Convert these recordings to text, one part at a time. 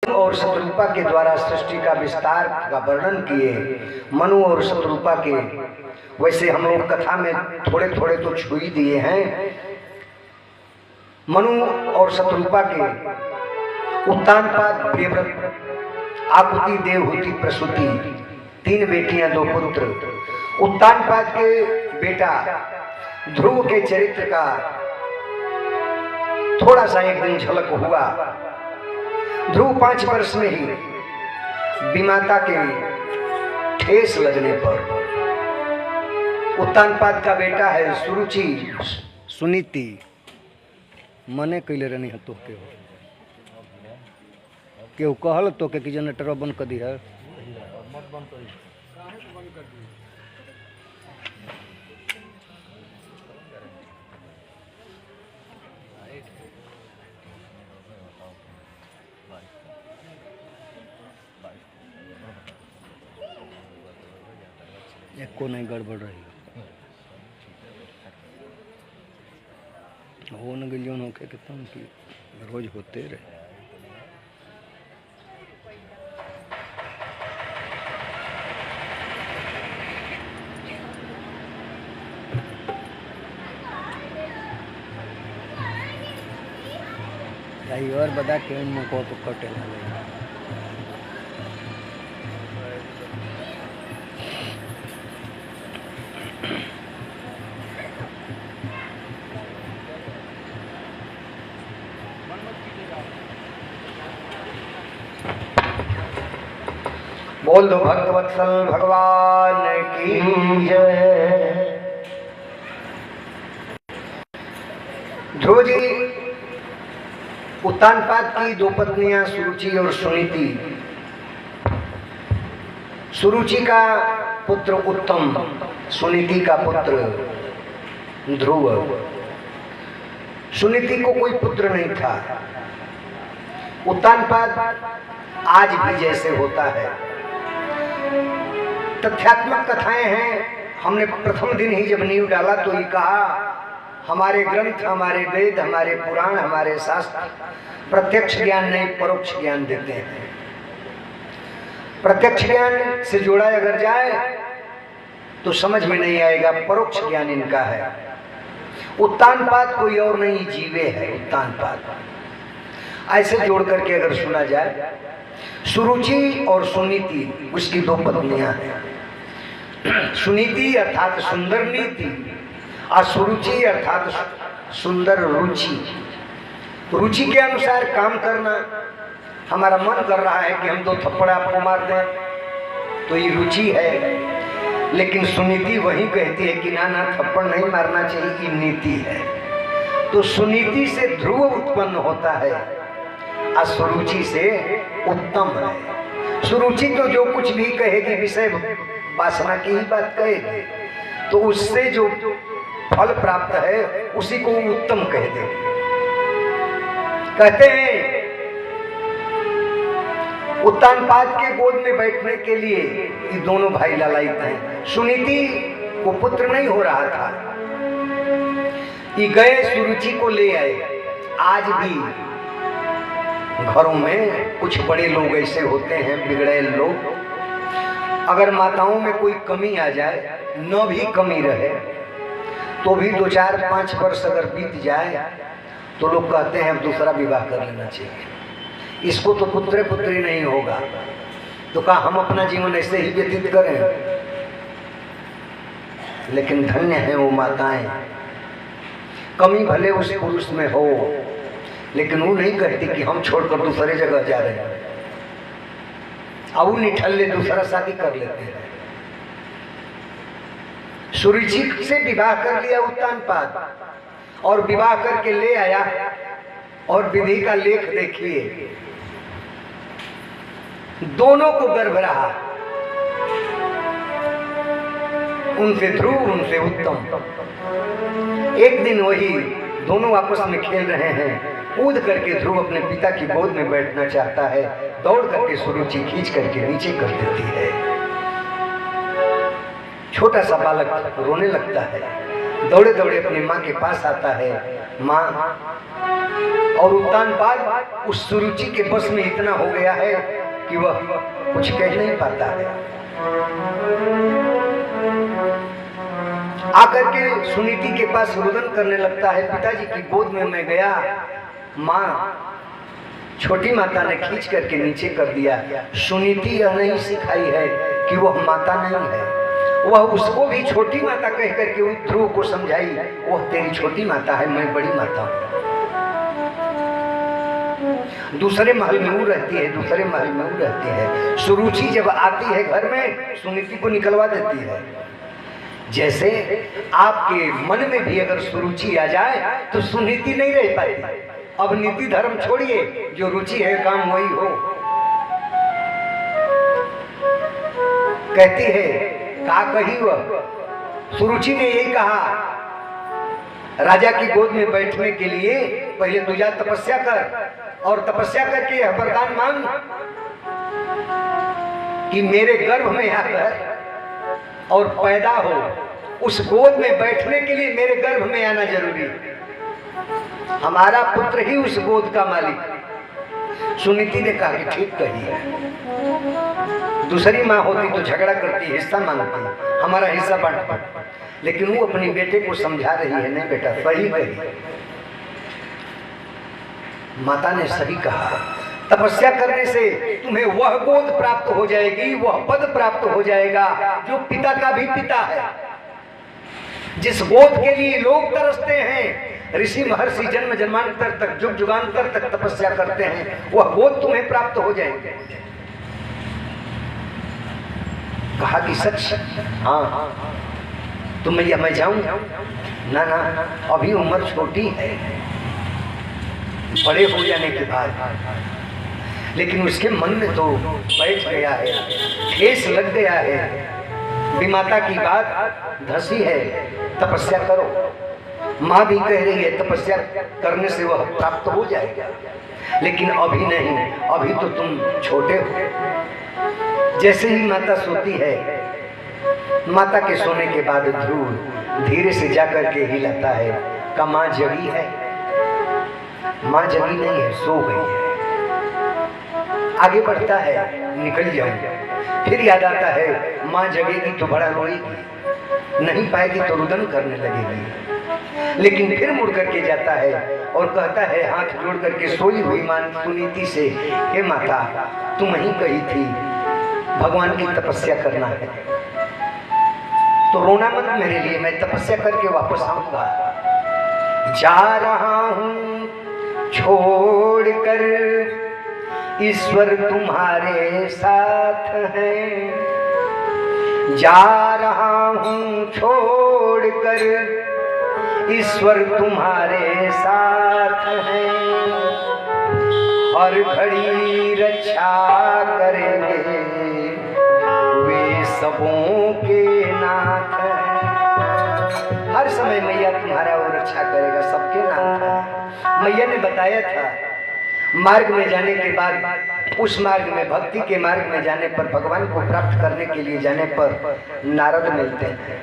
और शत्रुपा के द्वारा सृष्टि का विस्तार का वर्णन किए। मनु और शत्रुपा के वैसे हम लोग कथा में थोड़े थोड़े तो छू ही दिए हैं। मनु और शत्रुपा के उत्तानपाद, प्रियव्रत, आकुति, देवहूति, प्रसूति, 3 बेटियां 2 पुत्र। उत्तानपाद के बेटा ध्रुव के चरित्र का थोड़ा सा एक दिन झलक हुआ। ध्रुव 5 वर्ष में ही विमाता के ठेस लगने पर, उत्तानपाद का बेटा है सुरुचि, सुनीति मने कैले रहनी है तो केहू कहल तो के जनरेटर बंद कर दी है। एको नहीं गड़बड़ रही हो न गलियों होके कितना की रोज होते रहे। और बता के उनको तो कटे ना लगे। बोल दो भक्तवत्सल भगवान की जय। ध्रुव जी उत्तानपाद की 2 पत्नियां सुरुचि और सुनीति। सुरुचि का पुत्र उत्तम, सुनीति का पुत्र ध्रुव। सुनीति को कोई पुत्र नहीं था। उत्तानपाद आज भी जैसे होता है, तथ्यात्मक कथाएं हैं। हमने प्रथम दिन ही जब नींव डाला तो ये कहा, हमारे ग्रंथ, हमारे वेद, हमारे पुराण, हमारे शास्त्र प्रत्यक्ष ज्ञान नहीं परोक्ष ज्ञान देते हैं। प्रत्यक्ष ज्ञान से जोड़ा अगर जाए तो समझ में नहीं आएगा, परोक्ष ज्ञान इनका है। उत्तानपाद कोई और नहीं, जीवे है उत्तानपाद। ऐसे जोड़ करके अगर सुना जाए, सुरुचि और सुनीति उसकी 2 पत्नियां हैं। सुनीति अर्थात सुंदर नीति और सुरुचि अर्थात सुंदर रुचि। रुचि के अनुसार काम करना। हमारा मन कर रहा है कि हम 2 थप्पड़ आपको मार दें, तो ये रुचि है। लेकिन सुनीति वही कहती है कि ना ना, थप्पड़ नहीं मारना चाहिए, ये नीति है। तो सुनीति से ध्रुव उत्पन्न होता है और सुरुचि से उत्तम है। सुरुचि तो जो कुछ भी कहेगी विषय वासना की ही बात कहेगी, तो उससे जो फल प्राप्त है उसी को उत्तम कह दे। कहते हैं उत्तानपाद के गोद में बैठने के लिए ये दोनों भाई लालायित हैं। सुनीति को पुत्र नहीं हो रहा था, ये गए सुरुचि को ले आए। आज भी घरों में कुछ बड़े लोग ऐसे होते हैं, बिगड़े लोग। अगर माताओं में कोई कमी आ जाए, न भी कमी रहे तो भी 2, 4, 5 वर्ष अगर बीत जाए तो लोग कहते हैं अब दूसरा विवाह कर लेना चाहिए, इसको तो पुत्र पुत्री नहीं होगा। तो कहा हम अपना जीवन ऐसे ही व्यतीत करें। लेकिन धन्य है वो माताएं, कमी भले उस पुरुष में हो, लेकिन वो नहीं कहती कि हम छोड़कर दूसरे जगह जा रहे हैं। अब वो निठल्ले दूसरा शादी कर लेते हैं। सुरुचि से विवाह कर लिया उत्तानपाद, और विवाह करके ले आया। और विधि का लेख देखिए, दोनों को गर्भ रहा, उनसे ध्रुव, उनसे उत्तम। एक दिन वही दोनों आपस में खेल रहे हैं, कूद करके ध्रुव अपने पिता की गोद में बैठना चाहता है, दौड़ करके सुरुचि खींच करके नीचे कर देती है। छोटा सा बालक रोने लगता है, दौड़े दौड़े अपनी माँ के पास आता है। माँ और उत्तानपाद उस सुरुचि के बस में इतना हो गया है कि वह कुछ कह नहीं पाता है। आकर के सुनीति के पास रुदन करने लगता है। पिताजी की गोद में मैं गया, माँ छोटी माता ने खींच करके नीचे कर दिया। सुनीति यह नहीं सिखाई है कि वह माता नहीं है, वह उसको भी छोटी माता कह करके उस ध्रुव को समझाई, वह तेरी छोटी माता है, मैं बड़ी माता हूँ। दूसरे महल में वो रहती है, दूसरे महल में वो रहती है। सुरुचि जब आती है घर में, सुनीति को निकलवा देती है। जैसे आपके मन में भी अगर सुरुचि आ जाए तो सुनीति नहीं रह पाती। अब नीति धर्म छोड़िए, जो रुचि है काम वही हो। कहती है का कही वह सुरुचि ने यही कहा, राजा की गोद में बैठने के लिए पहले तू जा तपस्या कर, और तपस्या करके यह वरदान मांग कि मेरे गर्भ में आकर और पैदा हो। उस गोद में बैठने के लिए मेरे गर्भ में आना जरूरी है। हमारा पुत्र ही उस गोद का मालिक। सुनीति ने कहा कि ठीक कही है। दूसरी माँ होती तो झगड़ा करती, हिस्सा मांगती, हमारा हिस्सा बांटती, लेकिन वो अपनी बेटे को समझा रही है, नहीं बेटा सही कही, माता ने सही कहा। तपस्या करने से तुम्हें वह गोद प्राप्त हो जाएगी, वह पद प्राप्त हो जाएगा जो पिता का भी पिता है। जिस गोद के लिए लोग तरसते हैं, ऋषि महर्षि जन्म जन्मांतर तक, जुग जुगांतर तक तपस्या करते हैं, वह गोद तुम्हें प्राप्त हो जाएंगे। कहा कि सच? हाँ। तो मैं जाऊं? ना ना, अभी उम्र छोटी है, बड़े हो जाने के बाद। लेकिन उसके मन में तो बैठ गया है, ठेस लग गया है, विमाता की बात धसी है, तपस्या करो। माँ भी कह रही है तपस्या करने से वह प्राप्त हो जाएगा, लेकिन अभी नहीं, अभी तो तुम छोटे हो। जैसे ही माता सोती है, माता के सोने के बाद ध्रुव धीरे से जाकर के हिलाता है का माँ जगी है? माँ जगी नहीं है, सो गई है। आगे बढ़ता है, निकल जाऊंगा। फिर याद आता है माँ जगेगी तो बड़ा रोएगी, नहीं पाएगी तो रुदन करने लगेगी। लेकिन फिर मुड़ करके जाता है और कहता है हाथ जोड़ करके सोई हुई मां सुनीति से, हे माता तुम ही कही थी भगवान की तपस्या करना है, तो रोना मत मेरे लिए, मैं तपस्या करके वापस आऊंगा। जा रहा हूं छोड़कर, ईश्वर तुम्हारे साथ है। जा रहा हूं छोड़कर, ईश्वर तुम्हारे साथ है। हर घड़ी रक्षा करेंगे, वे सबों के नाथ हैं। हर समय मैया तुम्हारा वो रक्षा करेगा, सबके नाथ है। मैया ने बताया था मार्ग में जाने के बाद, उस मार्ग में भक्ति के मार्ग में जाने पर, भगवान को प्राप्त करने के लिए जाने पर नारद मिलते हैं,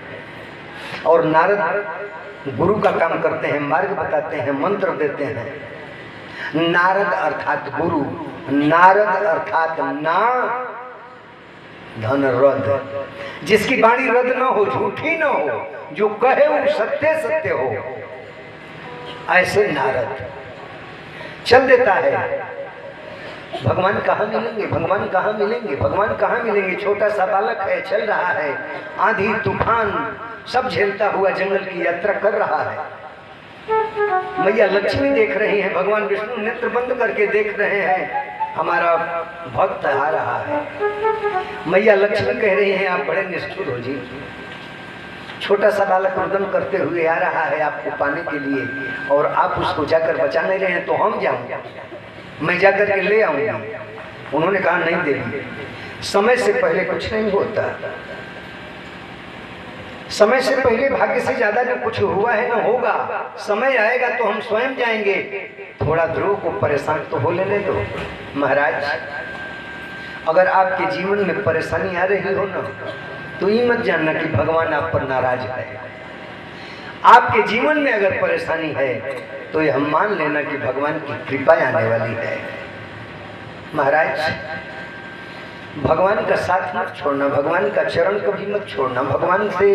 और नारद गुरु का काम करते हैं, मार्ग बताते हैं, मंत्र देते हैं। नारद अर्थात गुरु, नारद अर्थात ना धन रद, जिसकी वाणी रद न हो, झूठी न हो, जो कहे वो सत्य सत्य हो, ऐसे नारद चल देता है। भगवान कहाँ मिलेंगे, भगवान कहाँ मिलेंगे, भगवान कहाँ मिलेंगे। छोटा सा बालक है, चल रहा है, आंधी तूफान सब झेलता हुआ जंगल की यात्रा कर रहा है। मैया लक्ष्मी देख रही हैं, भगवान विष्णु नेत्र बंद करके देख रहे हैं, हमारा भक्त आ रहा है। मैया लक्ष्मी कह रही हैं आप बड़े निष्ठुर हो जी, छोटा सा बालक रुदन करते हुए आ रहा है आपको पाने के लिए, और आप उसको जाकर बचा नहीं रहे हैं, तो हम जाऊंगा, मैं जाकर के ले आऊंगा। उन्होंने कहा नहीं देवी, समय से पहले कुछ नहीं होता, समय से पहले भाग्य से ज्यादा न कुछ हुआ है न होगा, समय आएगा तो हम स्वयं जाएंगे। थोड़ा ध्रुव को परेशान तो हो लेने दो। महाराज अगर आपके जीवन में परेशानी आ रही हो ना, तो ये मत जानना कि भगवान आप पर नाराज है। आपके जीवन में अगर परेशानी है तो ये हम मान लेना कि भगवान की कृपा आने वाली है। महाराज, भगवान का साथ मत छोड़ना, भगवान का चरण कभी मत छोड़ना, भगवान से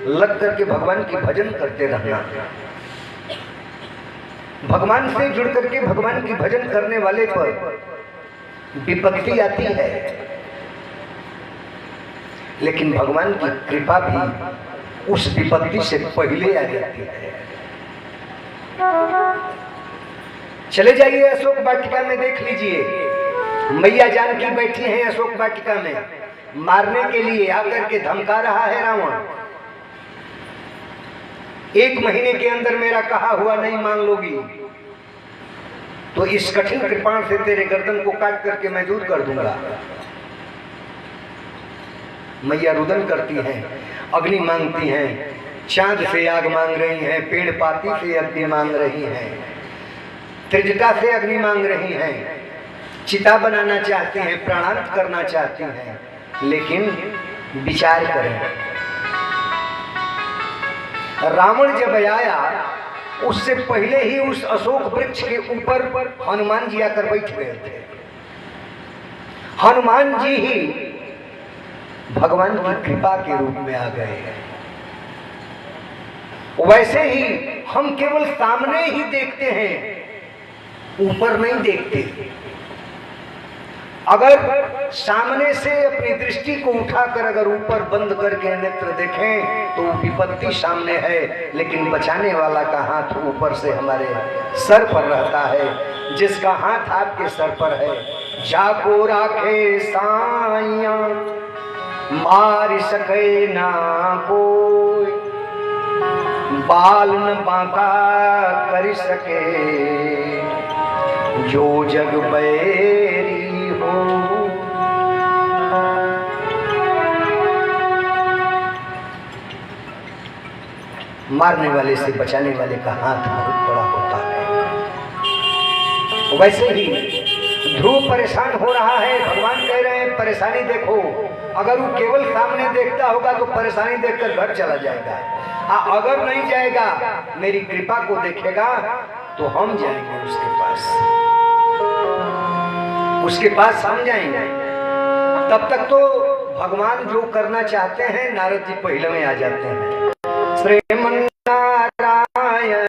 लग करके भगवान की भजन करते रहना। भगवान से जुड़ करके भगवान की भजन करने वाले पर विपत्ति आती है, लेकिन भगवान की कृपा भी उस विपत्ति से पहले आ जाती है। चले जाइए अशोक वाटिका में, देख लीजिए मैया जानकी बैठी हैं अशोक वाटिका में, मारने के लिए आकर के धमका रहा है रावण। 1 महीने के अंदर मेरा कहा हुआ नहीं मान लोगी तो इस कठिन कृपाण से तेरे गर्दन को काट करके मैं दूर कर दूंगा। मैया रुदन करती हैं, अग्नि मांगती हैं, चांद से आग मांग रही हैं, पेड़ पाती से अग्नि मांग रही हैं, त्रिजटा से अग्नि मांग रही हैं, चिता बनाना चाहती हैं, प्राणांत करना चाहती हैं, लेकिन विचार करें, रावण जब आया उससे पहले ही उस अशोक वृक्ष के ऊपर हनुमान जी आकर बैठ गए थे। हनुमान जी ही भगवान की कृपा के रूप में आ गए हैं। वैसे ही हम केवल सामने ही देखते हैं, ऊपर नहीं देखते। अगर सामने से अपनी दृष्टि को उठाकर अगर ऊपर बंद करके नेत्र देखें तो विपत्ति सामने है, लेकिन बचाने वाला का हाथ ऊपर से हमारे सर पर रहता है। जिसका हाथ आपके सर पर है, जाको राखे साइया मार सके ना कोई, बाल न बांका कर सके जो जग बैरी हो। मारने वाले से बचाने वाले का हाथ बहुत बड़ा होता है। वैसे ही ध्रुव परेशान हो रहा है, भगवान कह रहे हैं परेशानी देखो। अगर वो केवल सामने देखता होगा तो परेशानी देखकर घर चला जाएगा, अगर नहीं जाएगा मेरी कृपा को देखेगा तो हम जाएंगे उसके पास हम जाएंगे। तब तक तो भगवान जो करना चाहते हैं नारद जी पहले में आ जाते हैं। श्रीमन नारायण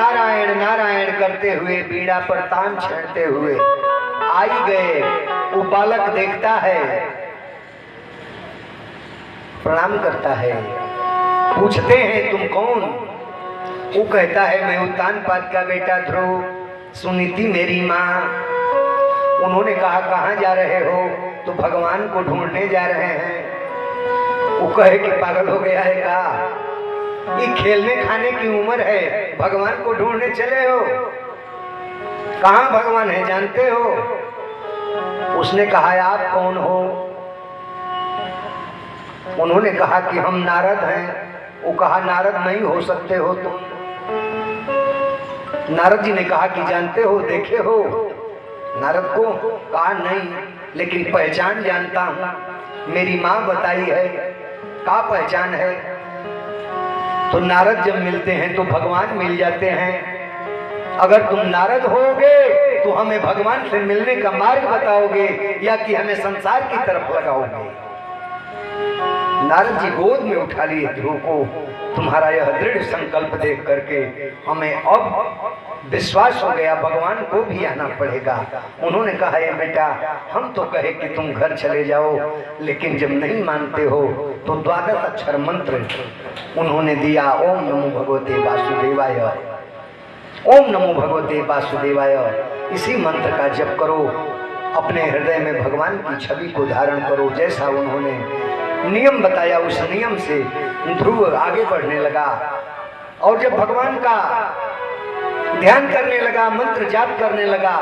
नारायण नारायण करते हुए बीड़ा पर तान छेड़ते हुए आई गए। वो बालक देखता है, प्रणाम करता है, पूछते हैं तुम कौन? वो कहता है मैं उत्तानपाद का बेटा ध्रुव, सुनीति मेरी माँ। उन्होंने कहा कहाँ जा रहे हो? तो भगवान को ढूंढने जा रहे हैं। वो कहे कि पागल हो गया है का? ये खेलने खाने की उम्र है, भगवान को ढूंढने चले हो? कहाँ भगवान है जानते हो? उसने कहा आप कौन हो? उन्होंने कहा कि हम नारद हैं। वो कहा नारद नहीं हो सकते हो तुम। नारद जी ने कहा कि जानते हो, देखे हो नारद को? कहा नहीं, लेकिन पहचान जानता हूं, मेरी माँ बताई है। का पहचान है? तो नारद जब मिलते हैं तो भगवान मिल जाते हैं। अगर तुम नारद होगे तो हमें भगवान से मिलने का मार्ग बताओगे या कि हमें संसार की तरफ लगाओगे? नारद जी गोद में उठा लिए ध्रुव को। तुम्हारा यह दृढ़ संकल्प देख करके हमें अब विश्वास हो गया, भगवान को भी आना पड़ेगा। उन्होंने कहा ये बेटा, हम तो कहे कि तुम घर चले जाओ, लेकिन जब नहीं मानते हो तो 12 अक्षर मंत्र उन्होंने दिया। ओम नमो भगवते वासुदेवाय, ओम नमो भगवते वासुदेवाय। इसी मंत्र का जप करो, अपने हृदय में भगवान की छवि को धारण करो। जैसा उन्होंने नियम बताया उस नियम से ध्रुव आगे बढ़ने लगा। और जब भगवान का ध्यान करने लगा, मंत्र जाप करने लगा,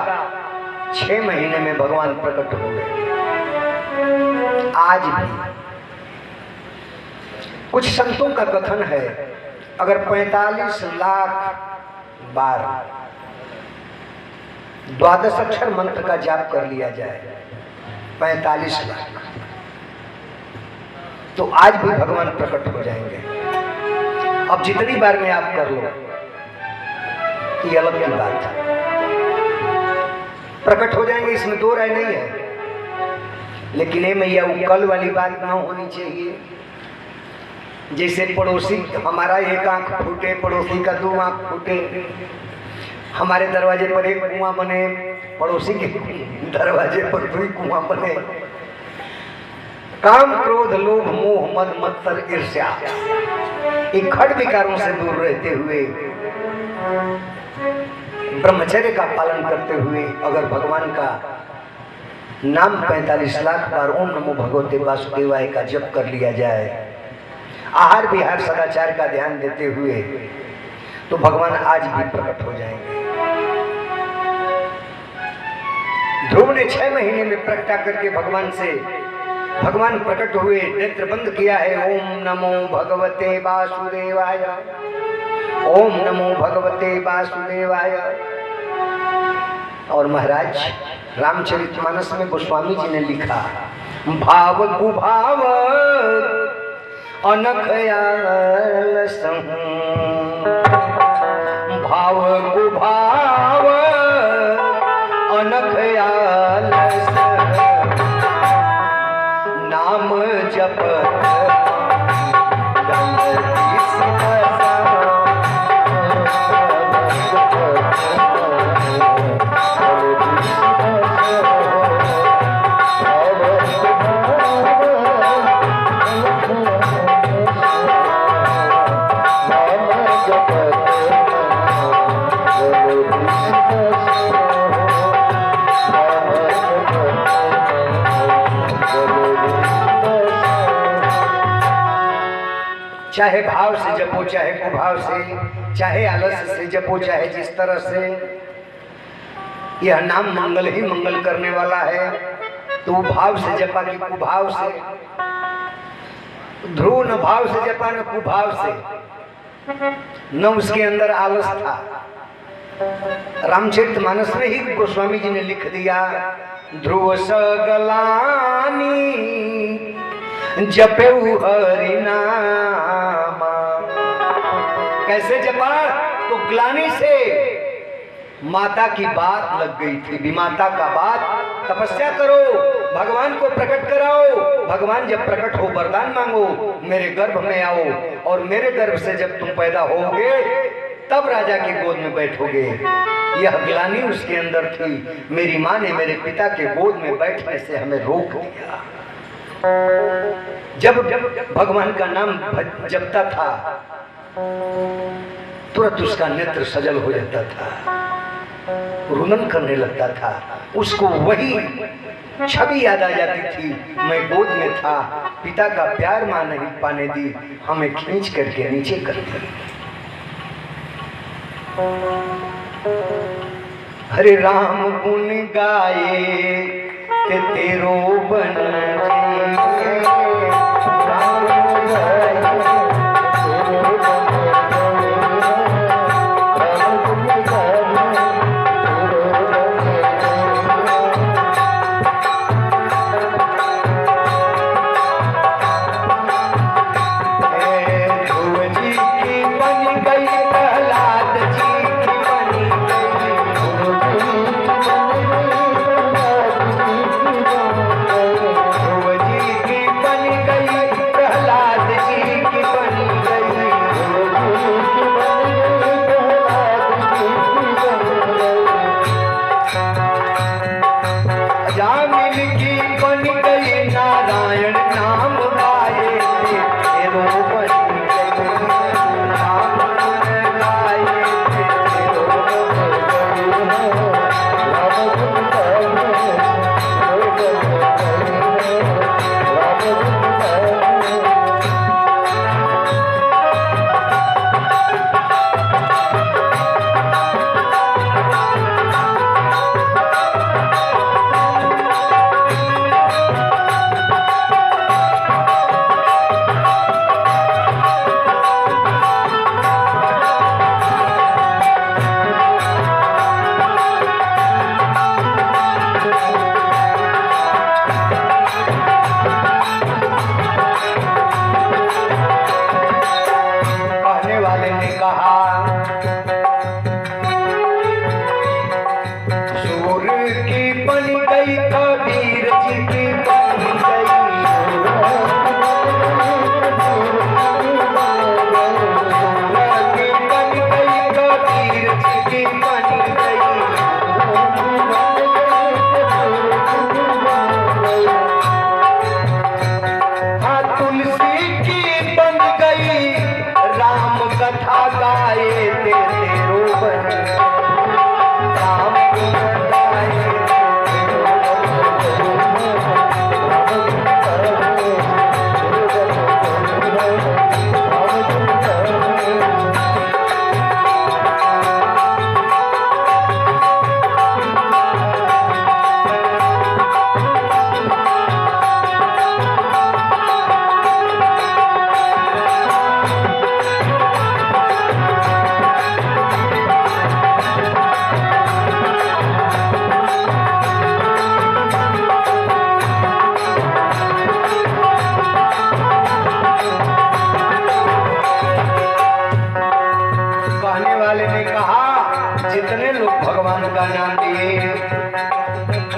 6 महीने में भगवान प्रकट हो गए। आज भी कुछ संतों का कथन है, अगर 45 लाख बार 12 अक्षर मंत्र का जाप कर लिया जाए, 45 लाख, तो आज भी भगवान प्रकट हो जाएंगे। अब जितनी बार में आप कर लो, ये अलग की बात है, प्रकट हो जाएंगे, इसमें दो राय नहीं है। लेकिन ये मैया वो कल वाली बात ना होनी चाहिए। जैसे पड़ोसी हमारा एक आंख फूटे, पड़ोसी का 2 आंख फूटे, हमारे दरवाजे पर एक कुआं बने, पड़ोसी के दरवाजे पर 2 कुआं बने। काम क्रोध लोभ मोह मद मत्सर ईर्ष्या, इन खट विकारों से दूर रहते हुए, ब्रह्मचर्य का पालन करते हुए अगर भगवान का नाम 45 लाख बार ओम नमो भगवते वासुदेवाय का जप कर लिया जाए, आहार विहार सदाचार का ध्यान देते हुए, तो भगवान आज भी प्रकट हो जाएंगे। ध्रुव ने 6 महीने में प्रकटा करके भगवान प्रकट हुए, नेत्र बंद किया है। ओम नमो भगवते वासुदेवाय, ओम नमो भगवते वासुदेवाय। और महाराज रामचरितमानस में गोस्वामी जी ने लिखा, भाव कुभाव अनख आलसहु, भाव कुभाव अनख आलसहु, नाम जपत चाहे भाव से जपो, चाहे कुभाव से, चाहे आलस से जपो, चाहे जिस तरह से, यह नाम मंगल ही मंगल करने वाला है। तो भाव से जपा कि कुभाव से। ध्रुव न भाव से जपा न कुभाव से, न उसके अंदर आलस था। रामचरितमानस में ही गोस्वामी जी ने लिख दिया, ध्रुव सगलानी जपेऊ हरि नामा। कैसे जपा? तो ग्लानि से माता की बात लग गई थी, विमाता का बात। तपस्या करो, भगवान को प्रकट कराओ, भगवान जब प्रकट हो वरदान मांगो, मेरे गर्भ में आओ, और मेरे गर्भ से जब तुम पैदा होगे तब राजा के गोद में बैठोगे। यह ग्लानि उसके अंदर थी, मेरी माँ ने मेरे पिता के गोद में बैठने से हमें रोक दिया। जब भगवान का नाम जपता था तुरंत उसका नेत्र सजल हो जाता था, रुदन करने लगता था। उसको वही छवि याद आ जाती थी, मैं गोद में था, पिता का प्यार मां नहीं पाने दी, हमें खींच करके नीचे कर दी। हरे राम गुण गाए ते तेरो बन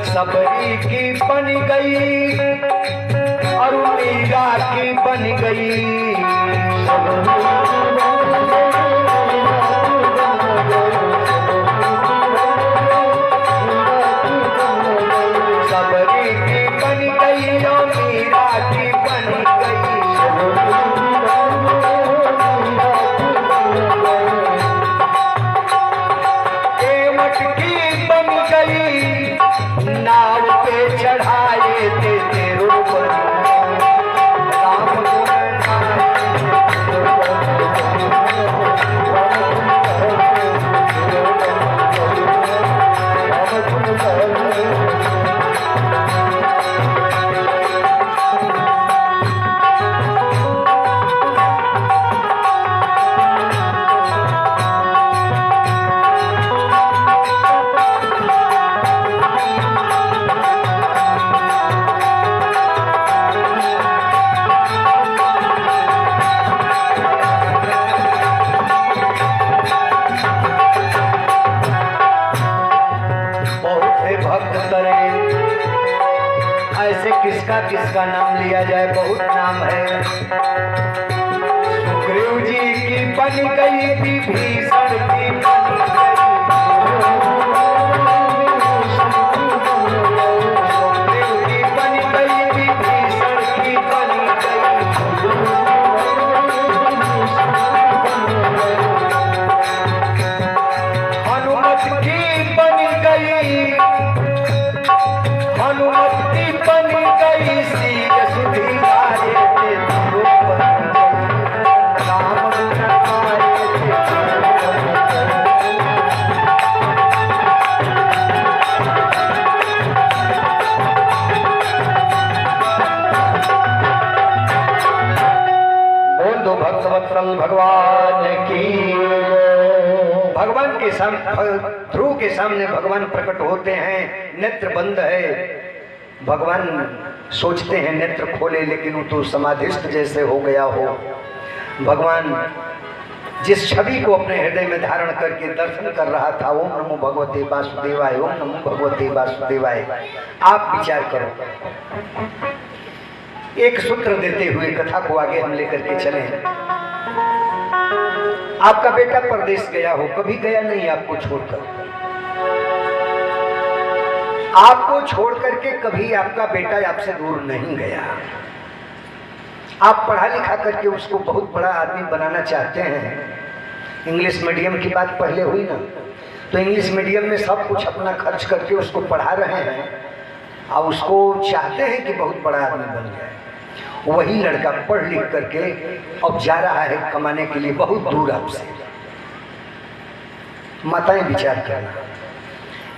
सबरी की बन गई और मीरा की बन गई। सबरी की बन गई और मीरा की बन गई। केवट की बन गई नाव पे चढ़ाए थे तेरो राम किसका किसका नाम लिया जाए, बहुत नाम है। सुग्रीव जी की बन गई विभीषण की बन गई, सुग्रीव की बन गई विभीषण की बन गई, हनुमत की बन गई, हनुमत की बन गई सीय सुधी आए थे राम आए बोल दो भक्तवत्सल भगवान की। भगवान के सामने, ध्रुव के सामने भगवान प्रकट होते हैं, नेत्र बंद है। भगवान सोचते हैं नेत्र खोले, लेकिन वो तो समाधिस्थ जैसे हो गया हो। भगवान जिस छवि को अपने हृदय में धारण करके दर्शन कर रहा था, ओम नमो भगवते वासुदेवाय, ओम नमो भगवते वासुदेवाय। आप विचार करो, एक सूत्र देते हुए कथा को आगे हम लेकर के चले। आपका बेटा परदेश गया हो, कभी गया नहीं आपको छोड़कर, आपको छोड़ करके कभी आपका बेटा आपसे दूर नहीं गया। आप पढ़ा लिखा करके उसको बहुत बड़ा आदमी बनाना चाहते हैं। इंग्लिश मीडियम की बात पहले हुई ना, तो इंग्लिश मीडियम में सब कुछ अपना खर्च करके उसको पढ़ा रहे हैं और उसको चाहते हैं कि बहुत बड़ा आदमी बन जाए। वही लड़का पढ़ लिख करके अब जा रहा है कमाने के लिए बहुत दूर आपसे। माताएं विचार करना,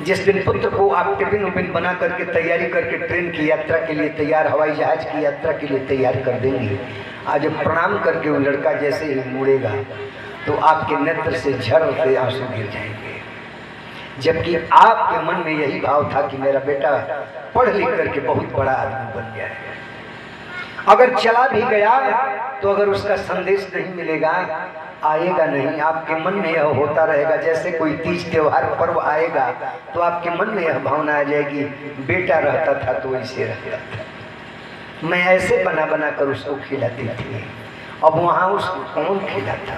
जिस दिन पुत्र को आप टिफिन उफिन बना करके तैयारी करके ट्रेन की यात्रा के लिए तैयार, हवाई जहाज की यात्रा के लिए तैयार कर देंगे, आज प्रणाम करके वो लड़का जैसे ही मुड़ेगा तो आपके नेत्र से झर से आंसू गिर जाएंगे। जबकि आपके मन में यही भाव था कि मेरा बेटा पढ़ लिख करके बहुत बड़ा आदमी बन गया है। अगर चला भी गया तो अगर उसका संदेश नहीं मिलेगा, आएगा नहीं, आपके मन में यह होता रहेगा। जैसे कोई तीज त्योहार पर्व आएगा तो आपके मन में यह भावना आ जाएगी, बेटा रहता था तो ऐसे रहता था, मैं ऐसे बना बना कर उसको खिलाती थी, अब वहाँ उसको कौन खिलाता।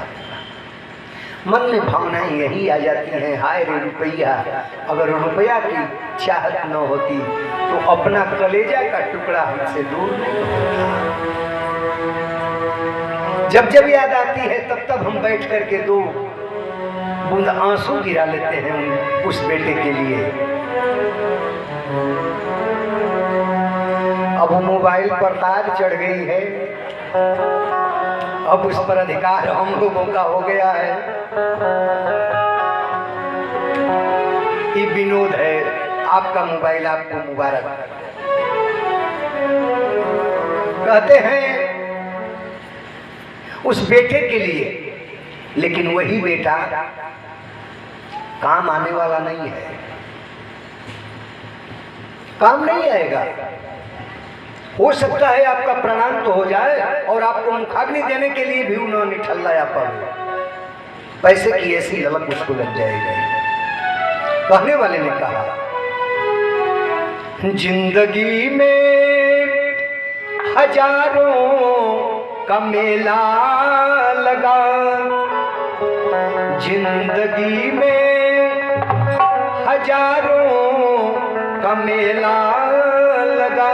मन में भावनाएं यही आ जाती हैं, हाय रे रुपया, अगर रुपया की चाहत न होती तो अपना कलेजा का टुकड़ा हमसे दूर नहीं होता। जब जब याद आती है तब तब हम बैठ करके दो बूंद आंसू गिरा लेते हैं उस बेटे के लिए। अब वो मोबाइल पर तार चढ़ गई है, अब उस पर अधिकार हम लोगों का हो गया है। ये विनोद है, आपका मोबाइल आपको मुबारक। कहते हैं उस बेटे के लिए, लेकिन वही बेटा काम आने वाला नहीं है, काम नहीं आएगा। हो सकता है आपका प्रणाम तो हो जाए और आपको मुखाग्नि देने के लिए भी उन्होंने निठल्लाया पड़े, पैसे की ऐसी ललक उसको लग जाएगी। कहने वाले ने कहा, जिंदगी में हजारों का मेला लगा, जिंदगी में हजारों का मेला लगा,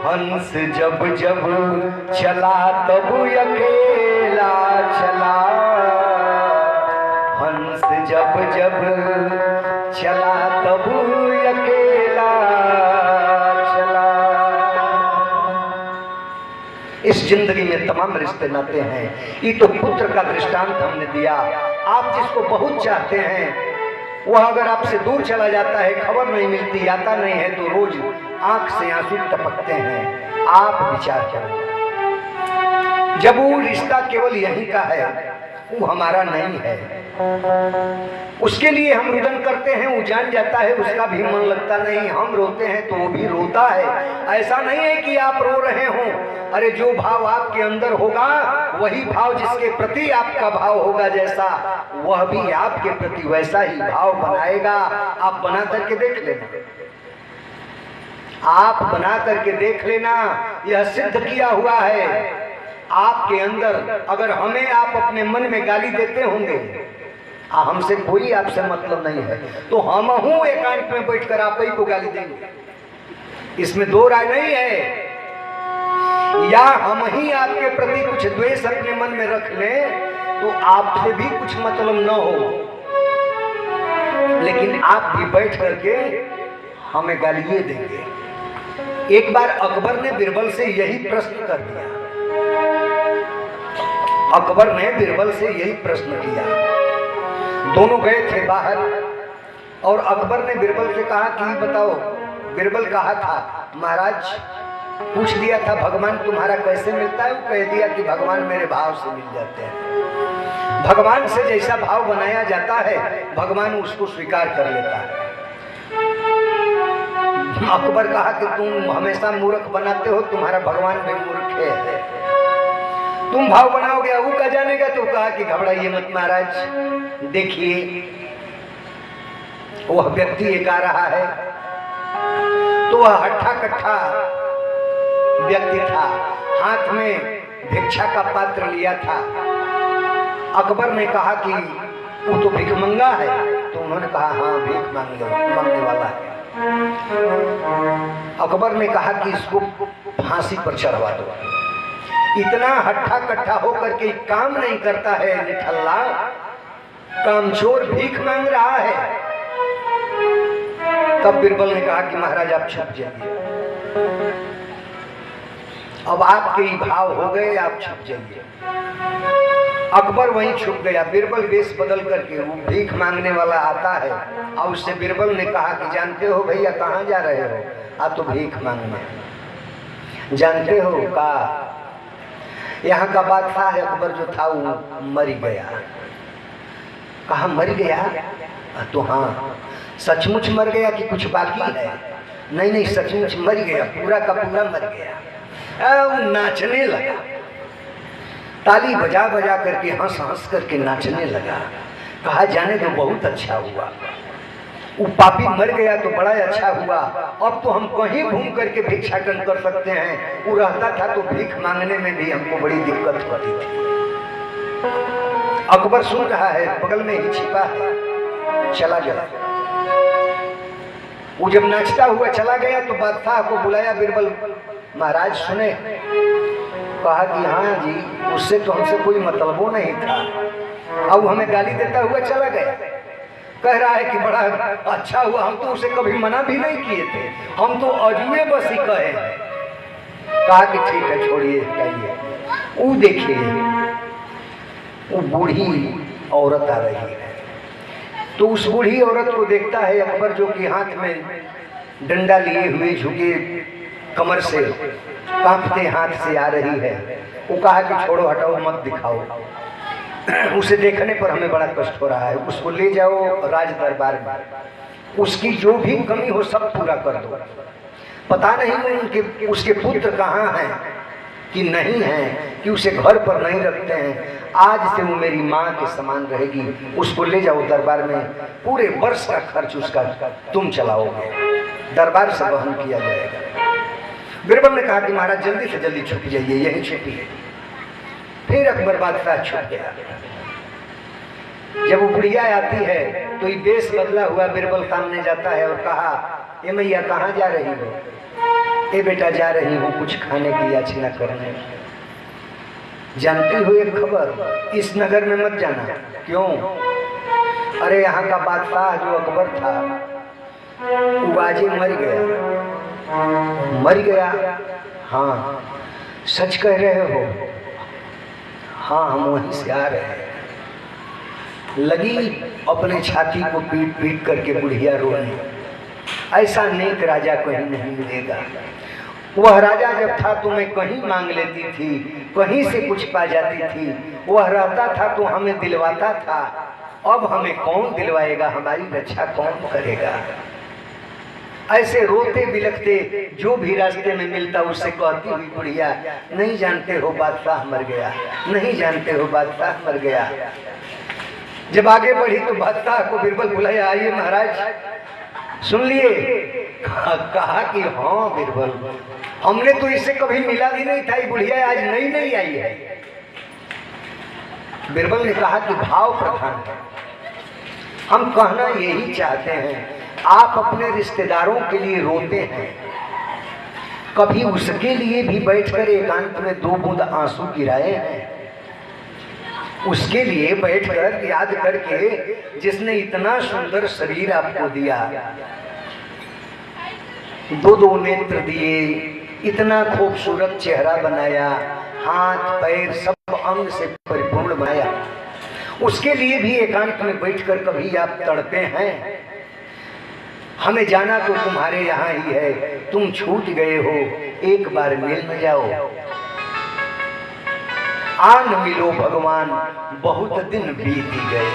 हंस जब जब चला तब अकेला चला, हंस जब जब चला तब अकेला चला। इस जिंदगी में तमाम रिश्ते नाते हैं। ये तो पुत्र का दृष्टांत हमने दिया। आप जिसको बहुत चाहते हैं वह अगर आपसे दूर चला जाता है, खबर नहीं मिलती, आता नहीं है, तो रोज आंख से आंसू टपकते हैं। आप विचार करें, जब वो रिश्ता केवल यहीं का है, वो हमारा नहीं है, उसके लिए हम रुदन करते हैं, वो जान जाता है, उसका भी मन लगता नहीं, हम रोते हैं तो वो भी रोता है। ऐसा नहीं है कि आप रो रहे हो, अरे जो भाव आपके अंदर होगा वही भाव जिसके प्रति आपका भाव होगा, जैसा वह भी आपके प्रति वैसा ही भाव बनाएगा। आप बना करके देख लेना, आप बना करके देख लेना, यह सिद्ध किया हुआ है। आपके अंदर अगर हमें आप अपने मन में गाली देते होंगे, हमसे कोई आपसे मतलब नहीं है, तो हम हूं एकांत में बैठकर आप ही को गाली देंगे, इसमें दो राय नहीं है। या हम ही आपके प्रति कुछ द्वेष अपने मन में रख लें तो आपसे भी कुछ मतलब न हो, लेकिन आप भी बैठ करके हमें गालियां देंगे। एक बार अकबर ने बिरबल से यही प्रश्न कर दिया, अकबर ने बिरबल से यही प्रश्न किया। दोनों गए थे बाहर और अकबर ने बिरबल से कहा कि बताओ, बिरबल कहा था महाराज, पूछ दिया था भगवान तुम्हारा कैसे मिलता है, वो कह दिया कि भगवान मेरे भाव से मिल जाते हैं। भगवान से जैसा भाव बनाया जाता है भगवान उसको स्वीकार कर लेता है। अकबर कहा कि तुम हमेशा मूर्ख बनाते हो, तुम्हारा भगवान भी मूर्ख है, तुम भाव बनाओगे वो क्या जानेगा। तो कहा कि घबराइए मत महाराज, देखिए वह व्यक्ति एक आ रहा है, तो वह हट्ठा कट्ठा व्यक्ति था, हाथ में भिक्षा का पात्र लिया था। अकबर ने कहा कि वो तो भिखमंगा है, तो उन्होंने कहा हाँ भीख मांगने वाला है। अकबर ने कहा कि इसको फांसी पर चढ़वा दो। इतना हट्ठा कट्ठा होकर के काम नहीं करता है निठल्ला, कामचोर भीख मांग रहा है। तब बिरबल ने कहा कि महाराज आप छुप जाइए, अब आपके ही भाव हो गए, आप छुप जाइए। अकबर वहीं छुप गया। बिरबल वेश बदल करके, वो भीख मांगने वाला आता है और उससे बिरबल ने कहा कि जानते हो भैया कहाँ जा रहे हो? आप तो भीख मांगने। जानते हो का यहाँ का बादशाह है अकबर जो था वो मर गया। कहा मर गया? तो हाँ, सचमुच मर गया कि कुछ बाकी है? नहीं नहीं, सचमुच मर गया, पूरा का पूरा मर गया। वो नाचने लगा, ताली बजा बजा करके, हंस हंस करके नाचने लगा। कहा जाने तो बहुत अच्छा हुआ, वो पापी मर गया तो बड़ा अच्छा हुआ, अब तो हम कहीं घूम करके भिक्षाटन कर सकते हैं। वो रहता था तो भीख मांगने में भी हमको बड़ी दिक्कत होती थी। अकबर सुन रहा है, बगल में ही छिपा है, चला गया। वो जब नाचता हुआ चला गया तो बादशाह को बुलाया बिरबल, महाराज सुने? कहा कि हाँ जी, उससे तो हमसे कोई मतलब नहीं था, अब हमें गाली देता हुआ चला गया। कह रहा है कि बड़ा अच्छा हुआ, हम तो उसे कभी मना भी नहीं किए थे, हम तो अजुए बस ही कहे। कहा कि ठीक है छोड़िए, कहिए। वो देखिए वो बूढ़ी औरत आ रही है, तो उस बूढ़ी औरत को देखता है अकबर, जो कि हाथ में डंडा लिए हुए झुके कमर से कांपते हाथ से आ रही है। वो कहा कि छोड़ो, हटाओ, मत दिखाओ, उसे देखने पर हमें बड़ा कष्ट हो रहा है, उसको ले जाओ राज दरबार में, उसकी जो भी कमी हो सब पूरा कर दो। पता नहीं उनके उसके पुत्र कहाँ हैं कि नहीं हैं, कि उसे घर पर नहीं रखते हैं। आज से वो मेरी माँ के समान रहेगी, उसको ले जाओ दरबार में, पूरे वर्ष का खर्च उसका तुम चलाओगे, दरबार से वहन किया जाएगा। बिरबल ने कहा कि महाराज जल्दी से जल्दी छुप जाइए, यही छुपिए। फिर अकबर बादशाह छुप गया। जब वो बुढ़िया आती है तो ये वेश बदला हुआ बिरबल सामने जाता है और कहा, ए मैया कहाँ जा रही हो? ए बेटा जा रही हूँ कुछ खाने की याचना करने। जानती हो एक खबर, इस नगर में मत जाना। क्यों? अरे यहाँ का बादशाह जो अकबर था वो आज ही मर गया। मर गया? हाँ। सच कह रहे हो? हाँ, हम वहीं से आ रहे हैं। लगी अपने छाती को पीट पीट करके बुढ़िया रोने। ऐसा नेक राजा कहीं नहीं मिलेगा। वह राजा जब था तो मैं कहीं मांग लेती थी, कहीं से कुछ पा जाती थी। वह रहता था तो हमें दिलवाता था, अब हमें कौन दिलवाएगा? हमारी रक्षा कौन करेगा? ऐसे रोते बिलखते जो भी रास्ते में मिलता उससे कहती हुई बुढ़िया, नहीं जानते हो बादशाह मर गया, नहीं जानते हो बादशाह मर गया। जब आगे बढ़ी तो बादशाह को बिरबल बुलाया, आइए महाराज सुन लिए? कहा कि हाँ बिरबल, हमने तो इससे कभी मिला भी नहीं था, ये बुढ़िया आज नई नई आई है। बिरबल ने कहा कि भाव प्रधान है। हम कहना यही चाहते हैं, आप अपने रिश्तेदारों के लिए रोते हैं, कभी उसके लिए भी बैठकर एकांत में 2 बूंद आंसू गिराए हैं? उसके लिए बैठकर याद करके जिसने इतना सुंदर शरीर आपको दिया, 2 नेत्र दिए, इतना खूबसूरत चेहरा बनाया, हाथ पैर सब अंग से परिपूर्ण बनाया, उसके लिए भी एकांत में बैठकर कभी आप तड़पे हैं? हमें जाना तो तुम्हारे यहाँ ही है, तुम छूट गए हो, एक बार मिल न जाओ। आन मिलो भगवान बहुत दिन बीत गए,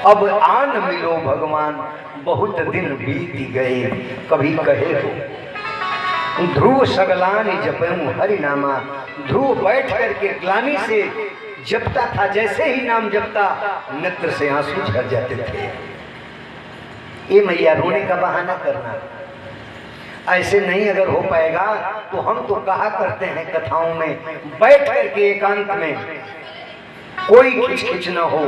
अब आन मिलो भगवान बहुत दिन बीत गए। कभी कहे हो ध्रुव सगलानी जपऊं हरि नामा, ध्रुव बैठ करके ग्लानि से जपता था, जैसे ही नाम जपता नेत्र से आंसू झर जाते थे। ये मैया रोने का बहाना करना, ऐसे नहीं अगर हो पाएगा तो हम तो कहा करते हैं कथाओं में, बैठ करके एकांत में कोई खिच खिच ना हो,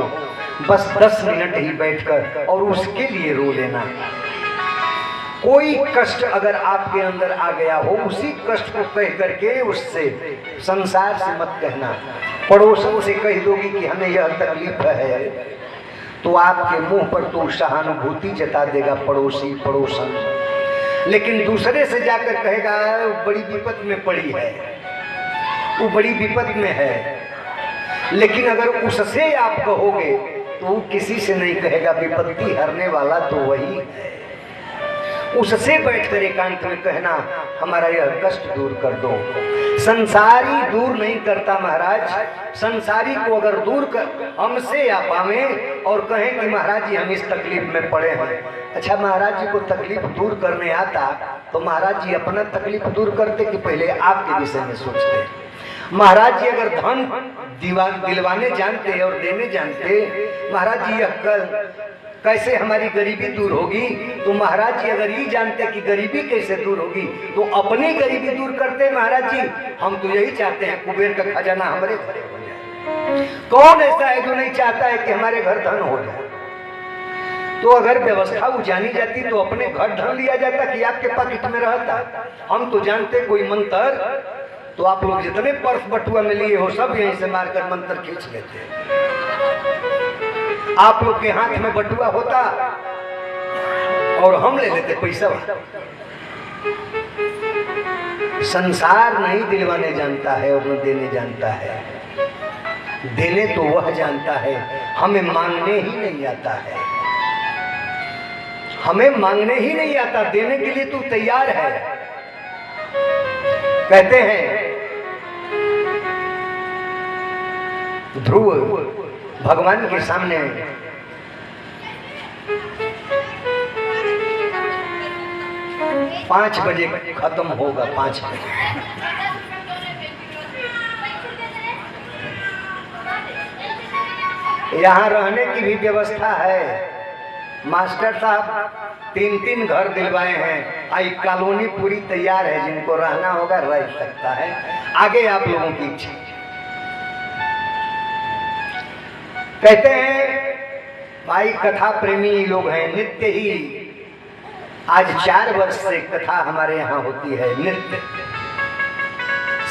बस 10 मिनट ही बैठकर और उसके लिए रो लेना। कोई कष्ट अगर आपके अंदर आ गया हो, उसी कष्ट को कह करके उससे, संसार से मत कहना। पड़ोसन से कह दोगी कि हमें यह तकलीफ है, तो आपके मुंह पर तो सहानुभूति जता देगा पड़ोसी पड़ोसन, लेकिन दूसरे से जाकर कहेगा बड़ी विपत में पड़ी है, वो बड़ी विपत में है। लेकिन अगर उससे आप कहोगे तो वो किसी से नहीं कहेगा, विपत्ति हरने वाला तो वही है। उससे बैठकर एकांत में कहना, हमारा यह कष्ट दूर कर दो। संसारी दूर नहीं करता महाराज, संसारी को अगर दूर कर हमसे आप आवे और कहें कि महाराज जी हम इस तकलीफ में पड़े हैं। अच्छा, महाराज जी को तकलीफ दूर करने आता तो महाराज जी अपना तकलीफ दूर करते कि पहले आपके विषय में सोचते? महाराज जी अगर धन दिलवाने जानते और देने जानते, महाराज जी यह कल कैसे हमारी गरीबी दूर होगी, तो महाराज जी अगर ये जानते कि गरीबी कैसे दूर होगी तो अपनी गरीबी दूर करते। महाराज जी हम तो यही चाहते हैं कुबेर का खजाना हमारे घर हो जाए। कौन ऐसा है जो नहीं चाहता है कि हमारे घर धन हो जाए? तो अगर व्यवस्था वो जानी जाती तो अपने घर धन लिया जाता कि आपके पॉकेट में रहता। हम तो जानते कोई मंत्र, तो आप लोग जितने पर्स बटुआ में लिए हो सब यहीं से मारकर मंत्र खींच लेते। आप लोग के हाथ में बटुआ होता और हम ले लेते पैसा। संसार नहीं दिलवाने जानता है और न देने जानता है, देने तो वह जानता है, हमें मांगने ही नहीं आता है। हमें मांगने ही नहीं आता, देने के लिए तू तैयार है। कहते हैं ध्रुव भगवान के सामने पाँच बजे खत्म होगा, 5 बजे। यहाँ रहने की भी व्यवस्था है। मास्टर साहब 3 घर दिलवाए हैं, आई कॉलोनी पूरी तैयार है, जिनको रहना होगा रह सकता है। आगे आप लोगों की इच्छा। कहते हैं भाई कथा प्रेमी लोग हैं, नित्य ही आज 4 वर्ष से कथा हमारे यहाँ होती है नित्य।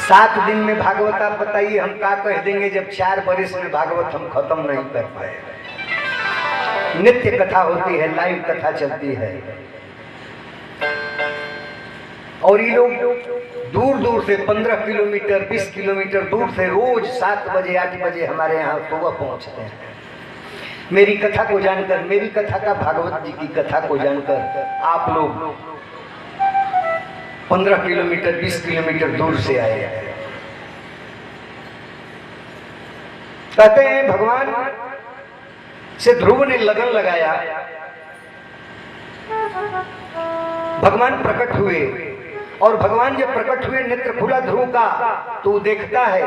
7 दिन में भागवत आप बताइए हम क्या कह देंगे जब 4 वर्ष में भागवत हम खत्म नहीं कर पाए। नित्य कथा होती है, लाइव कथा चलती है। और ये लोग दूर दूर से 15 किलोमीटर 20 किलोमीटर दूर से रोज 7 बजे 8 बजे हमारे यहाँ सुबह पहुँचते हैं। मेरी कथा को जानकर, मेरी कथा का भागवत जी की कथा को जानकर आप लोग 15 किलोमीटर 20 किलोमीटर दूर से आए हैं। कहते हैं भगवान से ध्रुव ने लगन लगाया, भगवान प्रकट हुए और भगवान जब प्रकट हुए नेत्र खुला ध्रुव का तो देखता है